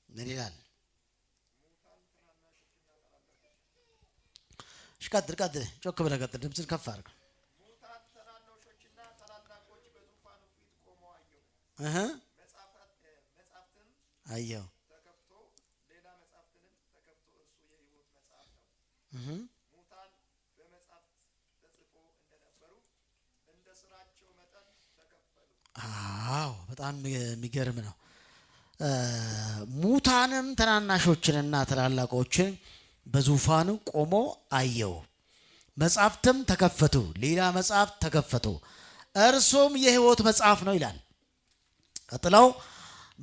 Speaker 1: ምን ይላል? እሺ ቀጥል ጮክ ብለህ ቀጥል። ድምፅን ከፍ አድርግ። ሙታን ትናንሾችና ታላላቆች በዙፋኑ ፊት ቆመው አየሁ። ተከፍቶ ሌላ መጽሐፍንም ተከፍቶ እርሱ የሕይወት መጽሐፍ ነው። ሙታን በመጽሐፍት ተጽፎ እንደነበሩ እንደ ስራቸው መጠን ተከፈሉ። በጣም የሚገርም ነው። ሙታንም ትናናሾችንና ታላላቆችን በዙፋኑ ቆሞ አየሁ። መጽሐፍትም ተከፈቱ፣ ሌላ መጽሐፍ ተከፈቱ፣ እርሱም የሕይወት መጽሐፍ ነው ይላል። ቀጥለው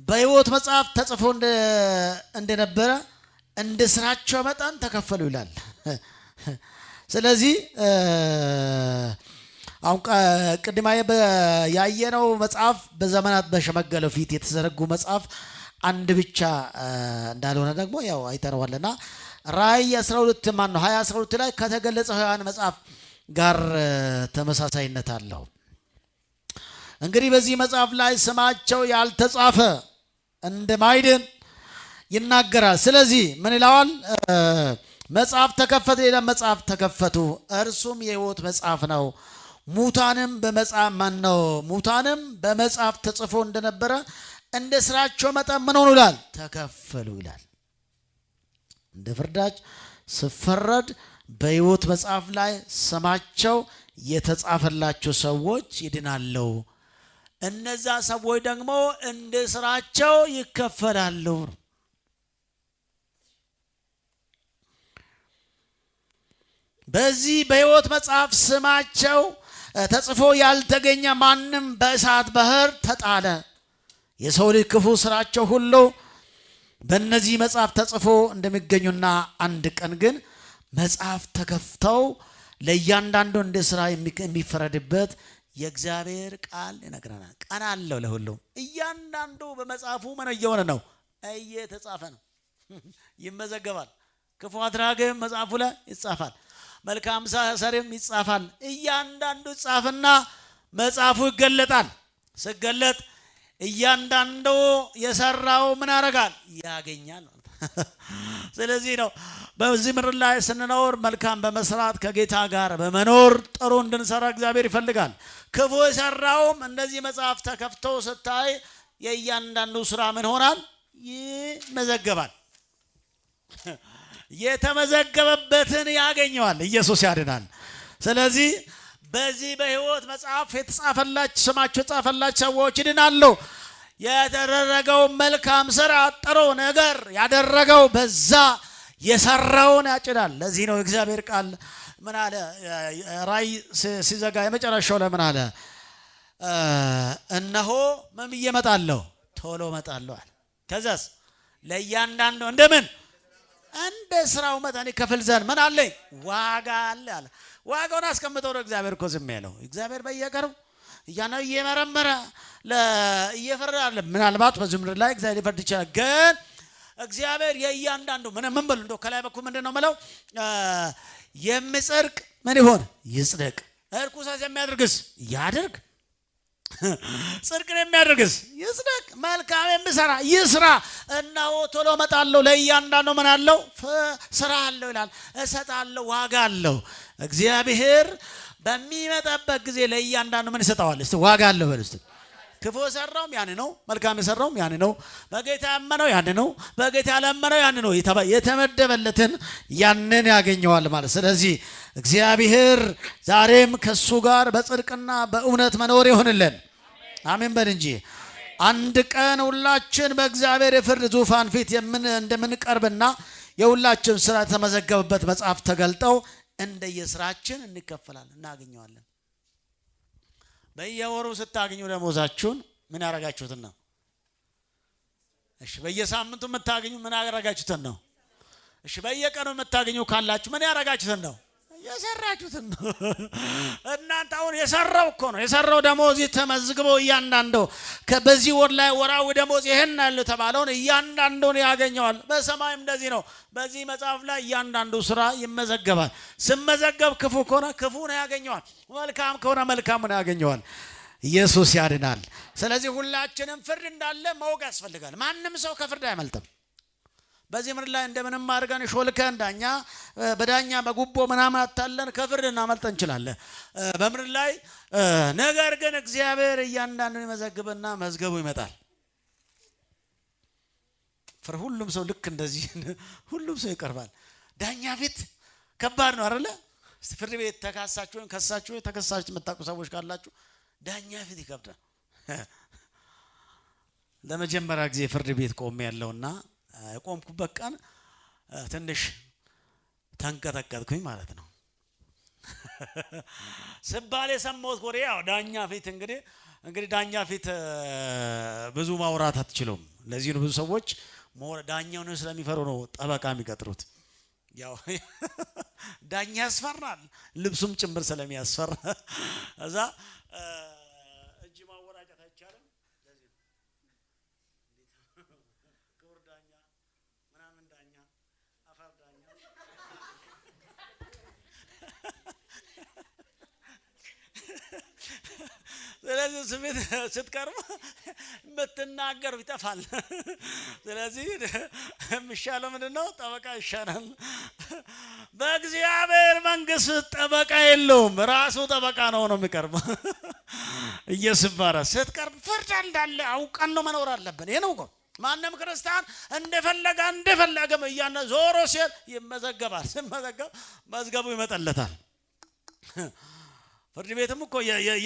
Speaker 1: በሕይወት መጽሐፍ ተጽፎ እንደነበረ እንደ ስራቸው መጠን ተከፈሉ ይላል። ስለዚህ አሁን ቅድማ ያየነው መጽሐፍ በዘመናት በሸመገለው ፊት የተዘረጉ መጽሐፍ አንድ ብቻ እንዳልሆነ ደግሞ ያው አይተነዋልና ራእይ 12 20:12 ላይ ከተገለጸው ሔዋን መጽሐፍ ጋር ተመሳሳይነት አለው። እንግዲህ በዚህ መጽሐፍ ላይ ስማቸው ያልተጻፈ እንደማይድን ይናገራል። ስለዚህ ምን ይለዋል? መጽሐፍ ተከፈተ፣ ሌላ መጽሐፍ ተከፈቱ፣ እርሱም የሕይወት መጽሐፍ ነው። ሙታንም በመጽሐፍ ተጽፎ እንደነበረ እንደ ስራቸው መጠን ምን ሆኑ ይላል? ተከፈሉ ይላል። እንደ ፍርዳች ስፈረድ በሕይወት መጽሐፍ ላይ ስማቸው የተጻፈላቸው ሰዎች ይድናሉ። እነዛ ሰዎች ደግሞ እንደ ስራቸው ይከፈላሉ። በዚህ በሕይወት መጽሐፍ ስማቸው ተጽፎ ያልተገኘ ማንም በእሳት ባህር ተጣለ። የሰው ልጅ ክፉ ስራቸው ሁሉ በእነዚህ መጽሐፍ ተጽፎ እንደሚገኙና አንድ ቀን ግን መጽሐፍ ተከፍተው ለእያንዳንዱ እንደ ስራ የሚፈረድበት የእግዚአብሔር ቃል ይነግረናል። ቀን አለው ለሁሉም። እያንዳንዱ በመጽሐፉ ምን እየሆነ ነው? እየተጻፈ ነው፣ ይመዘገባል። ክፉ አድራጊም መጽሐፉ ላይ ይጻፋል፣ መልካም ሰሪም ይጻፋል። እያንዳንዱ ይጻፍና መጽሐፉ ይገለጣል። ሲገለጥ እያንዳንዱ የሰራው ምን ያደርጋል? ያገኛል። ስለዚህ ነው በዚህ ምድር ላይ ስንኖር መልካም በመስራት ከጌታ ጋር በመኖር ጥሩ እንድንሰራ እግዚአብሔር ይፈልጋል። ክፉ የሰራውም እንደዚህ መጽሐፍ ተከፍቶ ስታይ የእያንዳንዱ ስራ ምን ሆናል? ይመዘገባል። የተመዘገበበትን ያገኘዋል። ኢየሱስ ያድናል። ስለዚህ በዚህ በሕይወት መጽሐፍ የተጻፈላችሁ ስማችሁ የተጻፈላችሁ ሰዎች ይድናሉ። የተደረገው መልካም ስራ ጥሩ ነገር ያደረገው በዛ የሰራውን ያጭዳል። ለዚህ ነው እግዚአብሔር ቃል ምን አለ? ራእይ ሲዘጋ የመጨረሻው ላይ ምን አለ? እነሆ ምን ብዬ እመጣለሁ? ቶሎ እመጣለሁ አለ። ከዛስ ለእያንዳንዱ እንደምን እንደ ስራው መጠን ይከፍል ዘንድ ምን አለኝ? ዋጋ አለ አለ። ዋጋውን አስቀምጠው ነው እግዚአብሔር እኮ ዝም ያለው። እግዚአብሔር በየቀሩ እያነው እየመረመረ እየፈረደ አለ። ምናልባት በዚህ ምድር ላይ እግዚአብሔር ሊፈርድ ይችላል። ግን እግዚአብሔር የእያንዳንዱ ምን በሉ እንደው ከላይ በኩል ምንድነው ማለት የሚጸድቅ ምን ይሆን? ይጽደቅ። እርኩሰት የሚያደርግስ ያድርግ። ጽድቅን የሚያደርግስ ይጽደቅ። መልካም የሚሰራ ይስራ። እነሆ ቶሎ እመጣለሁ፣ ለእያንዳንዱ ምን አለው? ስራ አለው ይላል። እሰጣለሁ፣ ዋጋ አለው። እግዚአብሔር በሚመጣበት ጊዜ ለእያንዳንዱ ምን ይሰጠዋል? እስቲ ዋጋ አለው በል እስቲ። ክፉ የሰራውም ያን ነው፣ መልካም የሰራውም ያን ነው። በጌታ ያመነው ያን ነው፣ በጌታ ያላመነው ያን ነው። የተመደበለትን ያንን ያገኘዋል ማለት። ስለዚህ እግዚአብሔር ዛሬም ከሱ ጋር በጽድቅና በእውነት መኖር ይሆንልን። አሜን በል እንጂ። አንድ ቀን ሁላችን በእግዚአብሔር የፍርድ ዙፋን ፊት እንደምንቀርብና የሁላችን ስራ የተመዘገበበት መጽሐፍ ተገልጠው እንደየስራችን እንከፈላለን፣ እናገኘዋለን። በየወሩ ስታገኙ ደሞዛችሁን ምን ያረጋችሁትን ነው? እሺ በየሳምንቱ የምታገኙ ምን ያረጋችሁትን ነው? እሺ በየቀኑ የምታገኙ ካላችሁ ምን ያረጋችሁትን ነው? የሰራችሁትን ነው። እናንተ አሁን የሰራው እኮ ነው። የሰራው ደሞዝ ተመዝግቦ እያንዳንዱ በዚህ ወር ላይ ወራዊ ደሞዝ ይሄን ያለው ተባለውን እያንዳንዱን ያገኘዋል። በሰማይም እንደዚህ ነው። በዚህ መጽሐፍ ላይ እያንዳንዱ ስራ ይመዘገባል። ስመዘገብ ክፉ ከሆነ ክፉ ነው ያገኘዋል፣ መልካም ከሆነ መልካም ነው ያገኘዋል። ኢየሱስ ያድናል። ስለዚህ ሁላችንም ፍርድ እንዳለ ማወቅ ያስፈልጋል። ማንም ሰው ከፍርድ አይመልጥም። በዚህ ምድር ላይ እንደምንም አድርገን ሾልከን በዳኛ በጉቦ ምናምን አታለን ከፍርድ እናመልጥ እንችላለን በምድር ላይ። ነገር ግን እግዚአብሔር እያንዳንዱን ይመዘግብና መዝገቡ ይመጣል። ሁሉም ሰው ልክ እንደዚህ ሁሉም ሰው ይቀርባል ዳኛ ፊት። ከባድ ነው አይደለ? ፍርድ ቤት ተካሳችሁ ወይም ከሳችሁ ተከሳችሁ የምታውቁ ሰዎች ካላችሁ ዳኛ ፊት ይከብዳል። ለመጀመሪያ ጊዜ ፍርድ ቤት ቆሜ ያለውና የቆምኩበት ቀን ትንሽ ተንቀጠቀጥኩኝ ማለት ነው። ስባል የሰማሁት ወሬ ያው ዳኛ ፊት እንግዲህ ዳኛ ፊት ብዙ ማውራት አትችሉም። ለዚህ ነው ብዙ ሰዎች ዳኛውን ስለሚፈሩ ነው ጠበቃ የሚቀጥሩት። ያው ዳኛ ያስፈራል፣ ልብሱም ጭምር ስለሚያስፈራ እዛ እጅ ማወራጨት አይቻልም። ለዚህ ክቡር ዳኛ ምናምን ዳኛ አፋር ዳኛ ስለዚህ ስሜት ስትቀርቡ የምትናገሩ ይጠፋል። ስለዚህ የሚሻለው ምንድነው? ጠበቃ ይሻላል። በእግዚአብሔር መንግስት ጠበቃ የለውም፣ ራሱ ጠበቃ ነው የሚቀርበው። ኢየሱስ ይባረክ። ስትቀርብ ፍርድ እንዳለ አውቀን ነው መኖር አለብን። ይሄ ነው እኮ ማንም ክርስቲያን እንደፈለገ እያነ ዞሮ ሲል ይመዘገባል። ሲመዘገብ መዝገቡ ይመጣለታል። ፍርድ ቤትም እኮ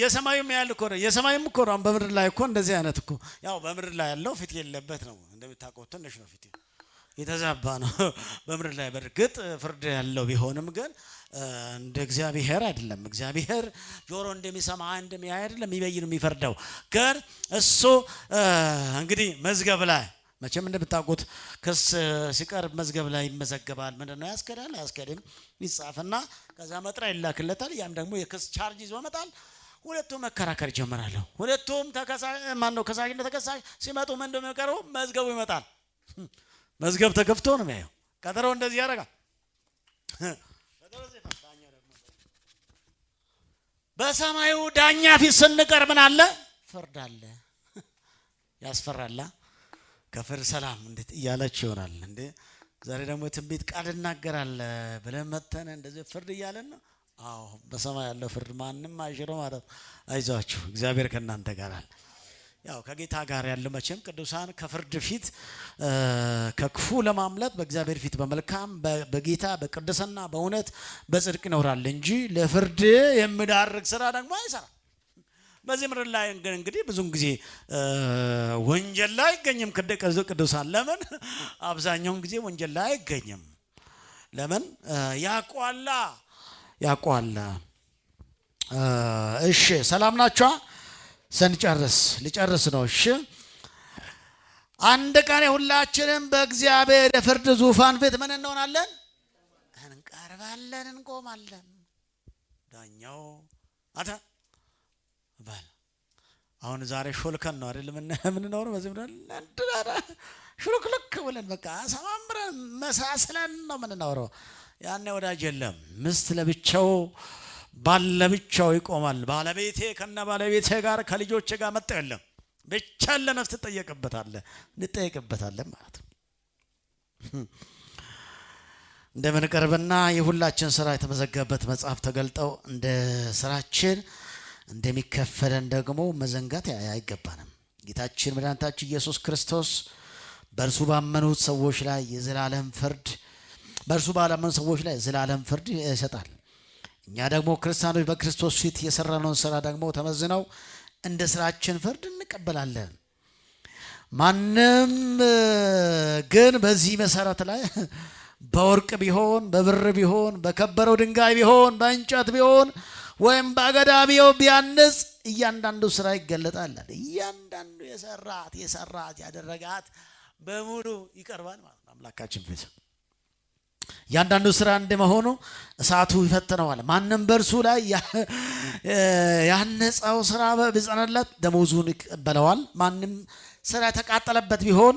Speaker 1: የሰማዩም ያለ እኮ ነው። የሰማዩም እኮ ነው። በምድር ላይ እኮ እንደዚህ አይነት እኮ ያው በምድር ላይ ያለው ፊት የለበት ነው። እንደምታውቀው ትንሽ ነው ፊት የተዛባ ነው። በምድር ላይ በርግጥ ፍርድ ያለው ቢሆንም ግን እንደ እግዚአብሔር አይደለም። እግዚአብሔር ጆሮ እንደሚሰማ እንደሚያይ አይደለም የሚበይን የሚፈርደው። ግን እሱ እንግዲህ መዝገብ ላይ መቼም እንደምታውቁት ክስ ሲቀርብ መዝገብ ላይ ይመዘገባል። ምንድነው ያስከዳል አያስከድም ይጻፍና ከዛ መጥሪያ ይላክለታል። ያም ደግሞ የክስ ቻርጅ ይዞ መጣል። ሁለቱም መከራከር ይጀምራሉ። ሁለቱም ከሳሽና ተከሳሽ ሲመጡ ምን እንደሚቀርቡ መዝገቡ ይመጣል። መዝገብ ተከፍቶ ነው የሚያየው። ቀጠሮ እንደዚህ ያደርጋል። በሰማዩ ዳኛ ፊት ስንቀር ምን አለ? ፍርድ አለ። ያስፈራላ። ከፍርድ ሰላም እንዴት እያላችሁ ይሆናል እንዴ? ዛሬ ደግሞ ትንቢት ቃል እናገራለን ብለን መተን እንደዚህ ፍርድ እያለን ነው። በሰማይ ያለው ፍርድ ማንም አይሽረው ማለት አይዟችሁ፣ እግዚአብሔር ከእናንተ ጋር አለ። ያው ከጌታ ጋር ያለው መቼም ቅዱሳን ከፍርድ ፊት ከክፉ ለማምለጥ በእግዚአብሔር ፊት በመልካም በጌታ በቅድስና በእውነት በጽድቅ ይኖራል እንጂ ለፍርድ የሚዳርግ ስራ ደግሞ አይሰራም። በዚህ ምድር ላይ እንግዲህ ብዙም ጊዜ ወንጀል ላይ አይገኝም ቅዱሳን። ለምን? አብዛኛውን ጊዜ ወንጀል ላይ አይገኝም። ለምን? ያቋላ። እሺ ሰላም ናችሁ? ልጨርስ ነው። እሺ አንድ ቀን ሁላችንም በእግዚአብሔር የፍርድ ዙፋን ፊት ምን እንሆናለን? እንቀርባለን፣ እንቆማለን። ዳኛው አታ ባል አሁን ዛሬ ሾልከን ነው አይደል? ምን ነው በዚህ ምድር ለንደራ ሹልክልክ ብለን በቃ ሰማምረን መሳሰለን ነው የምንኖረው። ያኔ ወዳጅ የለም። ምስት ለብቻው ባል ለብቻው ይቆማል። ባለቤቴ ከነ ባለቤቴ ጋር ከልጆቼ ጋር መጣ የለም። ብቻ ለነፍስ እንጠየቅበታለን ማለት ነው። እንደምንቀርብና የሁላችን ስራ የተመዘገበበት መጽሐፍ ተገልጠው እንደ ስራችን እንደሚከፈለን ደግሞ መዘንጋት አይገባንም። ጌታችን መድኃኒታችን ኢየሱስ ክርስቶስ በእርሱ ባመኑት ሰዎች ላይ የዘላለም ፍርድ ይሰጣል። እኛ ደግሞ ክርስቲያኖች በክርስቶስ ፊት የሰራነውን ስራ ደግሞ ተመዝነው እንደ ስራችን ፍርድ እንቀበላለን። ማንም ግን በዚህ መሰረት ላይ በወርቅ ቢሆን በብር ቢሆን በከበረው ድንጋይ ቢሆን በእንጨት ቢሆን ወይም በአገዳ ቢያንጽ እያንዳንዱ ስራ ይገለጣል። እያንዳንዱ የሰራት ያደረጋት በሙሉ ይቀርባል ማለት ነው አምላካችን ፊት። እያንዳንዱ ስራ እንደመሆኑ እሳቱ ይፈትነዋል። ማንም በእርሱ ላይ ያነጸው ስራ ቢጸናለት ደመወዙን ይቀበለዋል። ማንም ስራ የተቃጠለበት ቢሆን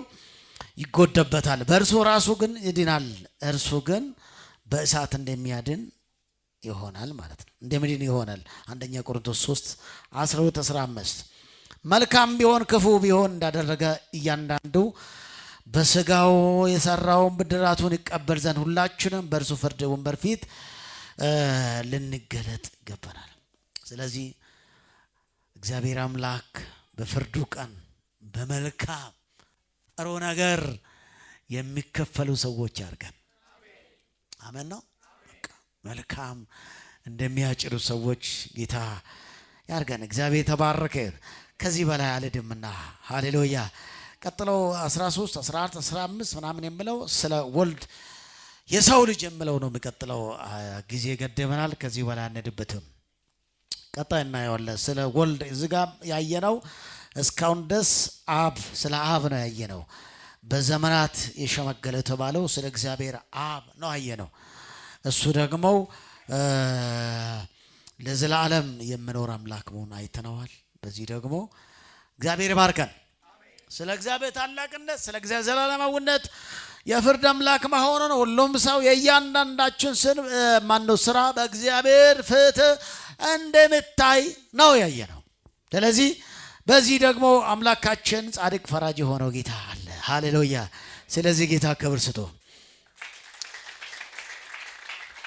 Speaker 1: ይጎደበታል። በእርሱ ራሱ ግን ይድናል። እርሱ ግን በእሳት እንደሚያድን ይሆናል ማለት ነው። እንደሚድን ይሆናል። አንደኛ ቆሮንቶስ 3:12-15 መልካም ቢሆን ክፉ ቢሆን እንዳደረገ እያንዳንዱ በስጋው የሰራውን ብድራቱን ይቀበል ዘንድ ሁላችንም በእርሱ ፍርድ ወንበር ፊት ልንገለጥ ይገባናል። ስለዚህ እግዚአብሔር አምላክ በፍርዱ ቀን በመልካም ጥሩ ነገር የሚከፈሉ ሰዎች ያርገን። አሜን ነው። መልካም እንደሚያጭዱ ሰዎች ጌታ ያርገን። እግዚአብሔር ተባረከ። ከዚህ በላይ አልድምና ሃሌሉያ። ቀጥሎ 13 14 15 ምናምን የምለው ስለ ወልድ የሰው ልጅ የምለው ነው የሚቀጥለው። ጊዜ ገደበናል። ከዚህ በላይ አንድበትም። ቀጣይ እናየዋለን። ስለ ወልድ እዚህ ጋር ያየነው እስካሁን ድረስ ስለ አብ ነው ያየነው። በዘመናት የሸመገለ የተባለው ስለ እግዚአብሔር አብ ነው ያየነው። እሱ ደግሞ ለዘላለም የሚኖር አምላክ መሆኑን አይተነዋል። በዚህ ደግሞ እግዚአብሔር ይባርከን። ስለ እግዚአብሔር ታላቅነት፣ ስለ እግዚአብሔር ዘላለማዊነት የፍርድ አምላክ መሆኑን ሁሉም ሰው የእያንዳንዳችን ስራ በእግዚአብሔር ፊት እንደምታይ ነው ያየነው። ስለዚህ በዚህ ደግሞ አምላካችን ጻድቅ ፈራጅ የሆነው ጌታ አለ። ሃሌሉያ። ስለዚህ ጌታ ክብር ስጡ።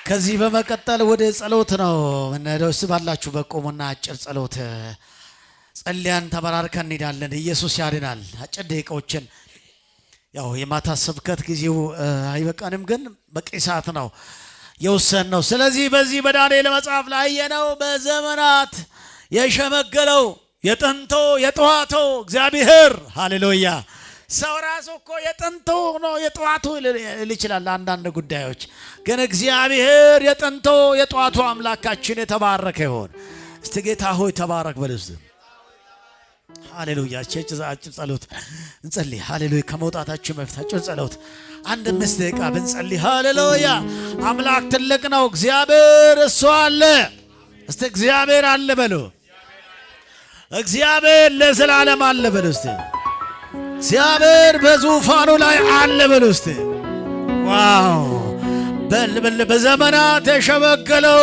Speaker 1: ከዚህ በመቀጠል ወደ ጸሎት ነው የምንሄደው። እስቲ ባላችሁ በቆሙና አጭር ጸሎት ጸልያን ተበራርከን እንሄዳለን። ኢየሱስ ያድናል። አጭር ደቂቃዎችን ያው የማታ ስብከት ጊዜው አይበቃንም፣ ግን በቂ ሰዓት ነው የወሰንነው። ስለዚህ በዚህ በዳንኤል መጽሐፍ ላይ ያየነው በዘመናት የሸመገለው የጥንቶ የጠዋቱ እግዚአብሔር ሃሌሉያ። ሰው ራሱ እኮ የጥንቶ ነው የጠዋቱ ሊል ይችላል አንዳንድ ጉዳዮች፣ ግን እግዚአብሔር የጥንቶ የጠዋቱ አምላካችን የተባረከ ይሁን። እስቲ ጌታ ሆይ ተባረክ በል እስቲ። ሃሌሉያ። አጭር ጸሎት እንጸልይ። ሃሌሉያ። ከመውጣታችን በፊት አጭር ጸሎት 5 ደቂቃ ብንጸልይ። ሃሌሉያ። አምላክ ትልቅ ነው። እግዚአብሔር እሱ አለ። እስቲ እግዚአብሔር አለ በሉ። እግዚአብሔር ለዘላለም አለ በሉ እስቲ። እግዚአብሔር በዙፋኑ ላይ አለ በሉ እስቲ። ዋው! በዘመናት የሸመገለው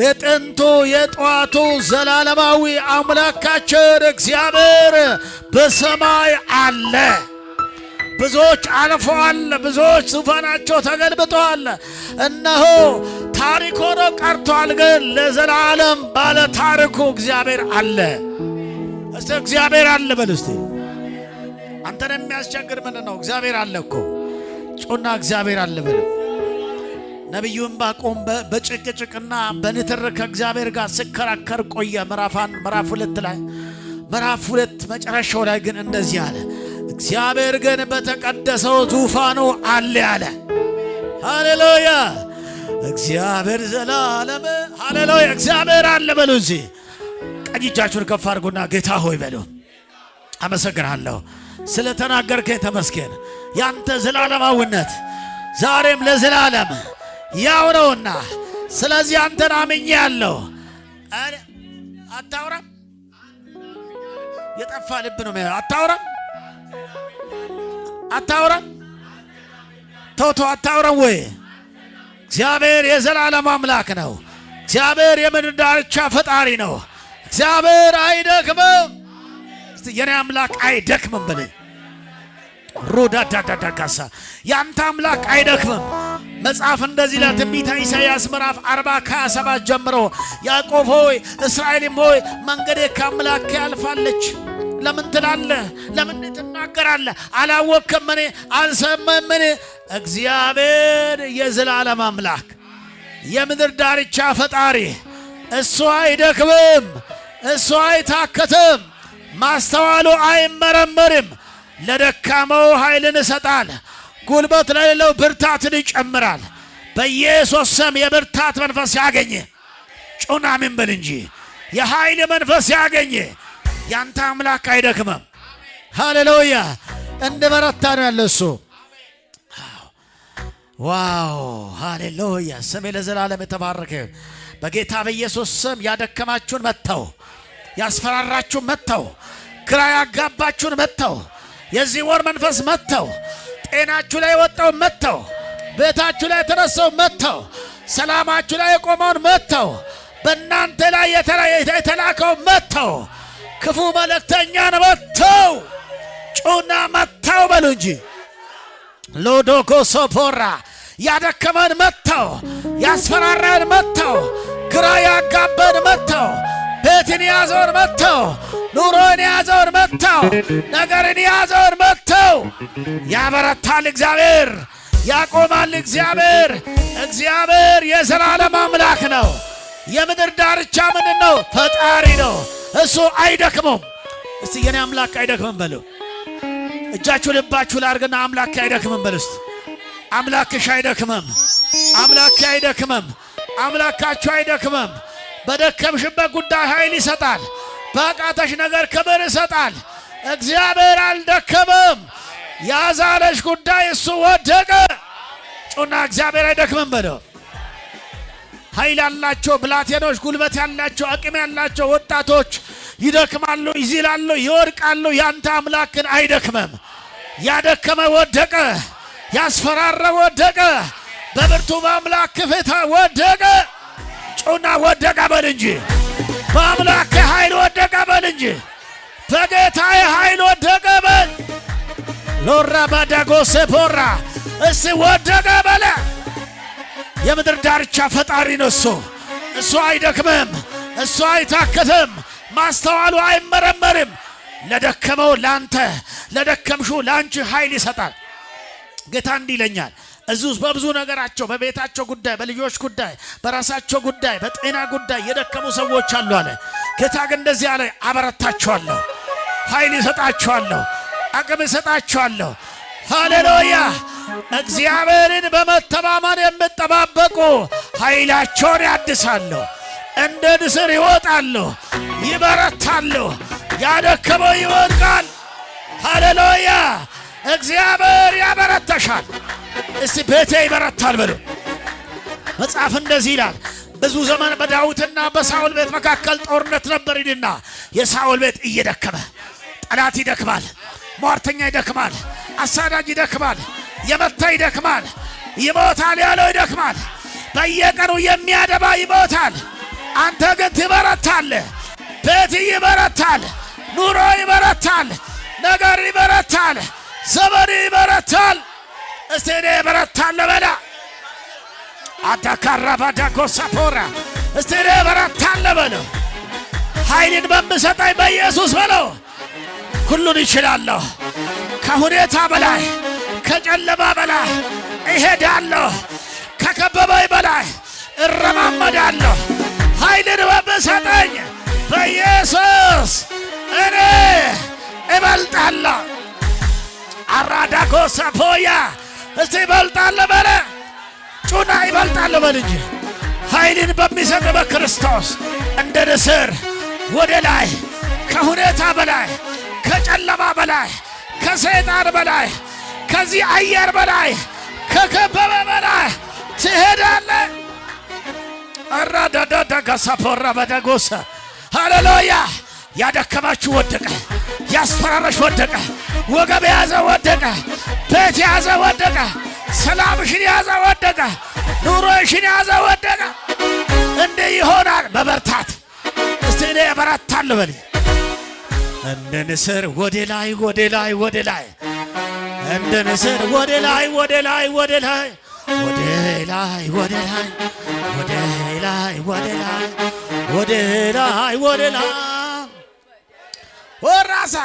Speaker 1: የጥንቱ የጠዋቱ ዘላለማዊ አምላካችን እግዚአብሔር በሰማይ አለ። ብዙዎች አልፈዋል። ብዙዎች ዙፋናቸው ተገልብጠዋል። እነሆ ታሪክ ሆኖ ቀርቷል። ግን ለዘላለም ባለ ታሪኩ እግዚአብሔር አለ። እስቲ እግዚአብሔር አለ በል እስቲ። አንተን የሚያስቸግር ምንድን ነው? እግዚአብሔር አለ እኮ። ጮና እግዚአብሔር አለ በል። ነቢዩ ዕንባቆም በጭቅጭቅና በንትርክ ከእግዚአብሔር ጋር ሲከራከር ቆየ። ምዕራፍ 2 ላይ ምዕራፍ 2 መጨረሻው ላይ ግን እንደዚህ አለ፣ እግዚአብሔር ግን በተቀደሰው ዙፋኑ አለ አለ። ሃሌሉያ! እግዚአብሔር ዘላለም ሃሌሉያ! እግዚአብሔር አለ በሉ። እዚህ ቀኝ እጃችሁን ከፍ አድርጉና ጌታ ሆይ በሉ። አመሰግናለሁ ስለተናገርከኝ ተመስገን። ያንተ ዘላለማዊነት ዛሬም ለዘላለም ያው ነውና ስለዚህ አንተን አምኜአለሁ። አታውራም? የጠፋ ልብ ነው። አታውራም? አታውራም? ቶቶ አታውራም ወይ? እግዚአብሔር የዘላለም አምላክ ነው። እግዚአብሔር የምድር ዳርቻ ፈጣሪ ነው። እግዚአብሔር አይደክምም። እስቲ የኔ አምላክ አይደክምም በለኝ። ሮዳዳዳዳጋሳ ያንተ አምላክ አይደክምም። መጽሐፍ እንደዚህ ይላል። ትንቢተ ኢሳይያስ ምዕራፍ 40 ከ27 ጀምሮ ያዕቆብ ሆይ እስራኤልም ሆይ መንገዴ ከአምላኬ ያልፋለች ለምን ትላለህ? ለምን ትናገራለህ? አላወቅህምን? አልሰማህምን? እግዚአብሔር የዘላለም አምላክ የምድር ዳርቻ ፈጣሪ እሱ አይደክምም፣ እሱ አይታከትም፣ ማስተዋሉ አይመረመርም። ለደካማው ኃይልን ይሰጣል፣ ጉልበት ለሌለው ብርታትን ይጨምራል። በኢየሱስ ስም የብርታት መንፈስ ያገኘ ጩና ምን በል እንጂ የኃይል መንፈስ ያገኘ ያንተ አምላክ አይደክምም። ሃሌሉያ! እንደ በረታ ነው ያለው እሱ። ዋው! ሃሌሉያ! ስም ለዘላለም የተባረከ ይሁን። በጌታ በኢየሱስ ስም ያደከማችሁን መተው፣ ያስፈራራችሁን መተው፣ ግራ ያጋባችሁን መተው፣ የዚህ ወር መንፈስ መተው፣ ጤናችሁ ላይ ወጣው መተው፣ ቤታችሁ ላይ የተነሳው መተው፣ ሰላማችሁ ላይ የቆመውን መተው፣ በእናንተ ላይ የተላከው መተው፣ ክፉ መልእክተኛን መተው። ጩና መተው በሉ እንጂ ሎዶኮ ሶፖራ ያደከመን መተው፣ ያስፈራራን መተው፣ ግራ ያጋባን መተው፣ ቤትን ያዘውን መተው፣ ኑሮን ያዘውን መተው፣ ነገርን ያዘውን መተው። ያበረታል እግዚአብሔር፣ ያቆማል እግዚአብሔር። እግዚአብሔር የዘላለም አምላክ ነው። የምድር ዳርቻ ምንድን ነው? ፈጣሪ ነው። እሱ አይደክመም። እስቲ የኔ አምላክ አይደክመም በሉ። እጃችሁ ልባችሁ ላርግና አምላክ አይደክመም በሉ። እስቲ አምላክሽ አይደክመም፣ አምላክ አይደክመም፣ አምላካችሁ አይደክመም። በደከምሽበት ጉዳይ ኃይል ይሰጣል። በአቃተሽ ነገር ክብር ይሰጣል። እግዚአብሔር አልደከመም። ያዛለሽ ጉዳይ እሱ ወደቀ። ጩና እግዚአብሔር አይደክመም በለው። ኃይል ያላቸው ብላቴኖች፣ ጉልበት ያላቸው፣ አቅም ያላቸው ወጣቶች ይደክማሉ፣ ይዝላሉ፣ ይወድቃሉ። ያንተ አምላክ ግን አይደክመም። ያደከመ ወደቀ፣ ያስፈራረ ወደቀ፣ በብርቱ በአምላክ ፊት ወደቀ። ጩና ወደቀ በል እንጂ በአምላክ ኃይል ወደቀ በል እንጂ በጌታዬ ኃይል ወደቀ በል። ሎራ ባዳጎሴ ፖራ እስ ወደቀ በለ። የምድር ዳርቻ ፈጣሪ ነው እሱ። እሱ አይደክምም፣ እሱ አይታከትም፣ ማስተዋሉ አይመረመርም። ለደከመው ላንተ፣ ለደከምሹ ላንቺ ኃይል ይሰጣል። ጌታ እንዲህ ይለኛል እዚህ ውስጥ በብዙ ነገራቸው፣ በቤታቸው ጉዳይ፣ በልጆች ጉዳይ፣ በራሳቸው ጉዳይ፣ በጤና ጉዳይ የደከሙ ሰዎች አሉ አለ። ጌታ ግን እንደዚህ አለ፣ አበረታቸዋለሁ፣ ኃይል ይሰጣቸዋለሁ፣ አቅም ይሰጣቸዋለሁ። ሃሌሉያ! እግዚአብሔርን በመተማመን የምጠባበቁ ኃይላቸውን ያድሳሉ፣ እንደ ንስር ይወጣሉ፣ ይበረታሉ። ያደከመው ይወድቃል። ሃሌሉያ! እግዚአብሔር ያበረታሻል። እስቲ ቤቴ ይበረታል በሉ። መጽሐፍ እንደዚህ ይላል፣ ብዙ ዘመን በዳዊትና በሳኦል ቤት መካከል ጦርነት ነበር ይልና የሳኦል ቤት እየደከመ፣ ጠላት ይደክማል፣ ሟርተኛ ይደክማል፣ አሳዳጅ ይደክማል፣ የመታ ይደክማል፣ ይሞታል ያለው ይደክማል፣ በየቀኑ የሚያደባ ይሞታል። አንተ ግን ትበረታለህ። ቤት ይበረታል፣ ኑሮ ይበረታል፣ ነገር ይበረታል፣ ዘመን ይበረታል። እስቲ እኔ እበረታለሁ በላ። አዳካራ ባዳጎ ሳፖራ እስቲ እኔ እበረታለሁ በለው። ኃይልን በምሰጠኝ በኢየሱስ በለው። ሁሉን ይችላለሁ። ከሁኔታ በላይ ከጨለማ በላይ እሄዳለሁ። ከከበበኝ በላይ እረማመዳለሁ። ኃይልን በምሰጠኝ በኢየሱስ እኔ እበልጣለሁ። አራዳኮ ሰፎያ እስቲ እበልጣለሁ በለ። ጩና እበልጣለሁ በል እንጂ ኃይልን በሚሰጥ በክርስቶስ እንደ ንስር ወደ ላይ ከሁኔታ በላይ ከጨለማ በላይ ከሰይጣን በላይ ከዚህ አየር በላይ ከከበበ በላይ ትሄዳለህ። አራዳዳዳ ጋሳፖራ በደጎሰ ሃሌሉያ። ያደከማችሁ ወደቀ፣ ያስፈራራሽ ወደቀ፣ ወገብ ያዘ ወደቀ፣ ቤት ያዘ ወደቀ፣ ሰላምሽን ያዘ ወደቀ፣ ኑሮሽን ያዘ ወደቀ። እንዲህ ይሆናል በበርታት። እስቲ እኔ እበረታለሁ በል። እንደ ንስር ወደ ላይ ወደ ላይ ወደ ላይ እንደ ንስር ወደ ላይ ወደ ላይ ወደ ላይ ወደ ላይ ወደ ላይ ወደ ላይ ወደ ላይ ወደ ላይ ወደ ላይ ወራሳ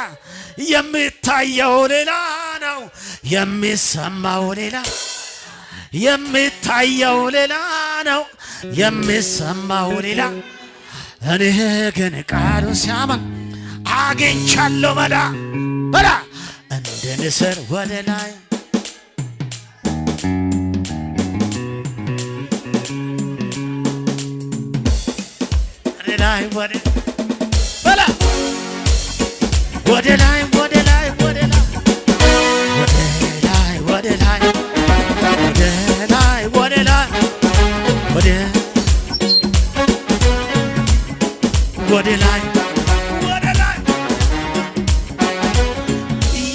Speaker 1: የሚታየው ሌላ ነው፣ የሚሰማው ሌላ። የሚታየው ሌላ ነው፣ የሚሰማው ሌላ። እኔ ግን ቃሉ ሲያመን አግኝቻለሁ መላ በላ እንደ ንስር ወደ ላይ ላይ ወደ በላ ወደ ላይ ወደ ላይ ወደ ላይ ወደ ላይ ወደ ላይ ወደ ላይ ወደ ወደ ላይ ወደ ላይ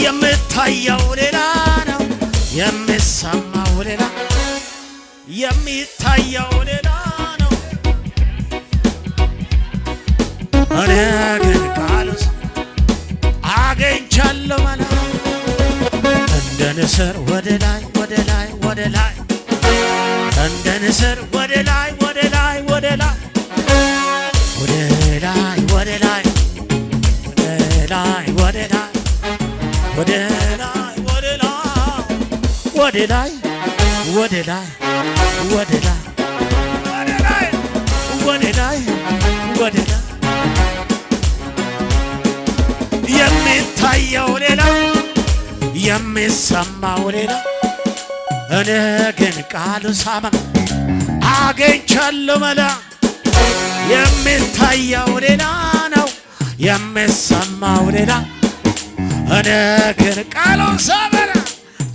Speaker 1: የሚታየው ሌላ ነው፣ የሚሰማው ሌላ። የሚታየው ሌላ ነው፣ እኔ ግን ቃሉ አግኝቻለሁ ማለት እንደ ንስር ወደ ላይ ወደ ላይ ወደ ላይ እንደ ንስር ወደ ላይ ወደ ላይ ወደ ላይ ወደ ላይ ወደ ላይ ወደ ላይ ወደ ላይ ወደ ላይ ወደ ላይ ወደ ላይ ወደ ላይ ወደ ላይ ወደ ላይ ወደ ላይ የሚታየው ሌላ የሚሰማው ሌላ። እኔ ግን ቃሉ ሳመን አግኝቻለሁ መላ። የሚታየው ሌላ ነው፣ የሚሰማው ሌላ። እኔ ግን ቃሉ ሳመን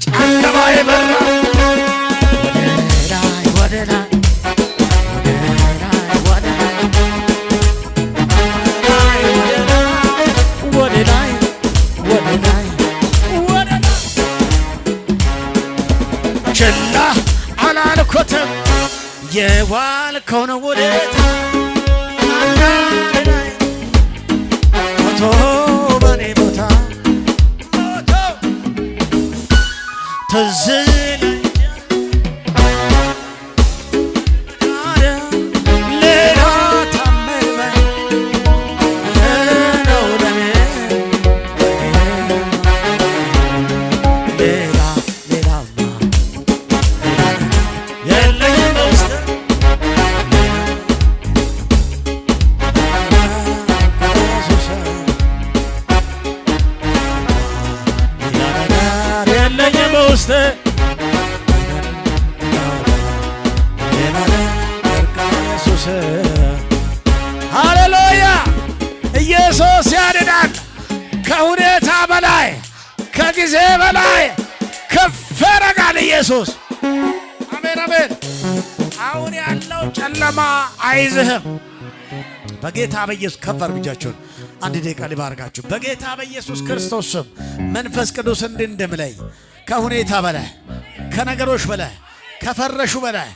Speaker 1: ጨለማ የበራ ወደ ላይ ወደ ላይ ችላ አላልኩትም የዋልከውን ውለታ ላይ ሞቶ በኔ ቦታ ሞቶ ትዝ ሌላ ታመመ ነው ለኔ ውስጥ ኢየሱስ ሃሌሉያ። ኢየሱስ ያድናል። ከሁኔታ በላይ ከጊዜ በላይ ከፍ ያደርጋል ኢየሱስ። አሜን አሜን። አሁን ያለው ጨለማ አይዝህም። በጌታ በኢየሱስ ከፍ አድርጉጃችሁን አንድ ደቂቃ ሊባርካችሁ። በጌታ በኢየሱስ ክርስቶስ ስም መንፈስ ቅዱስ እንደምለይ ከሁኔታ በላይ ከነገሮች በላይ ከፈረሹ በላይ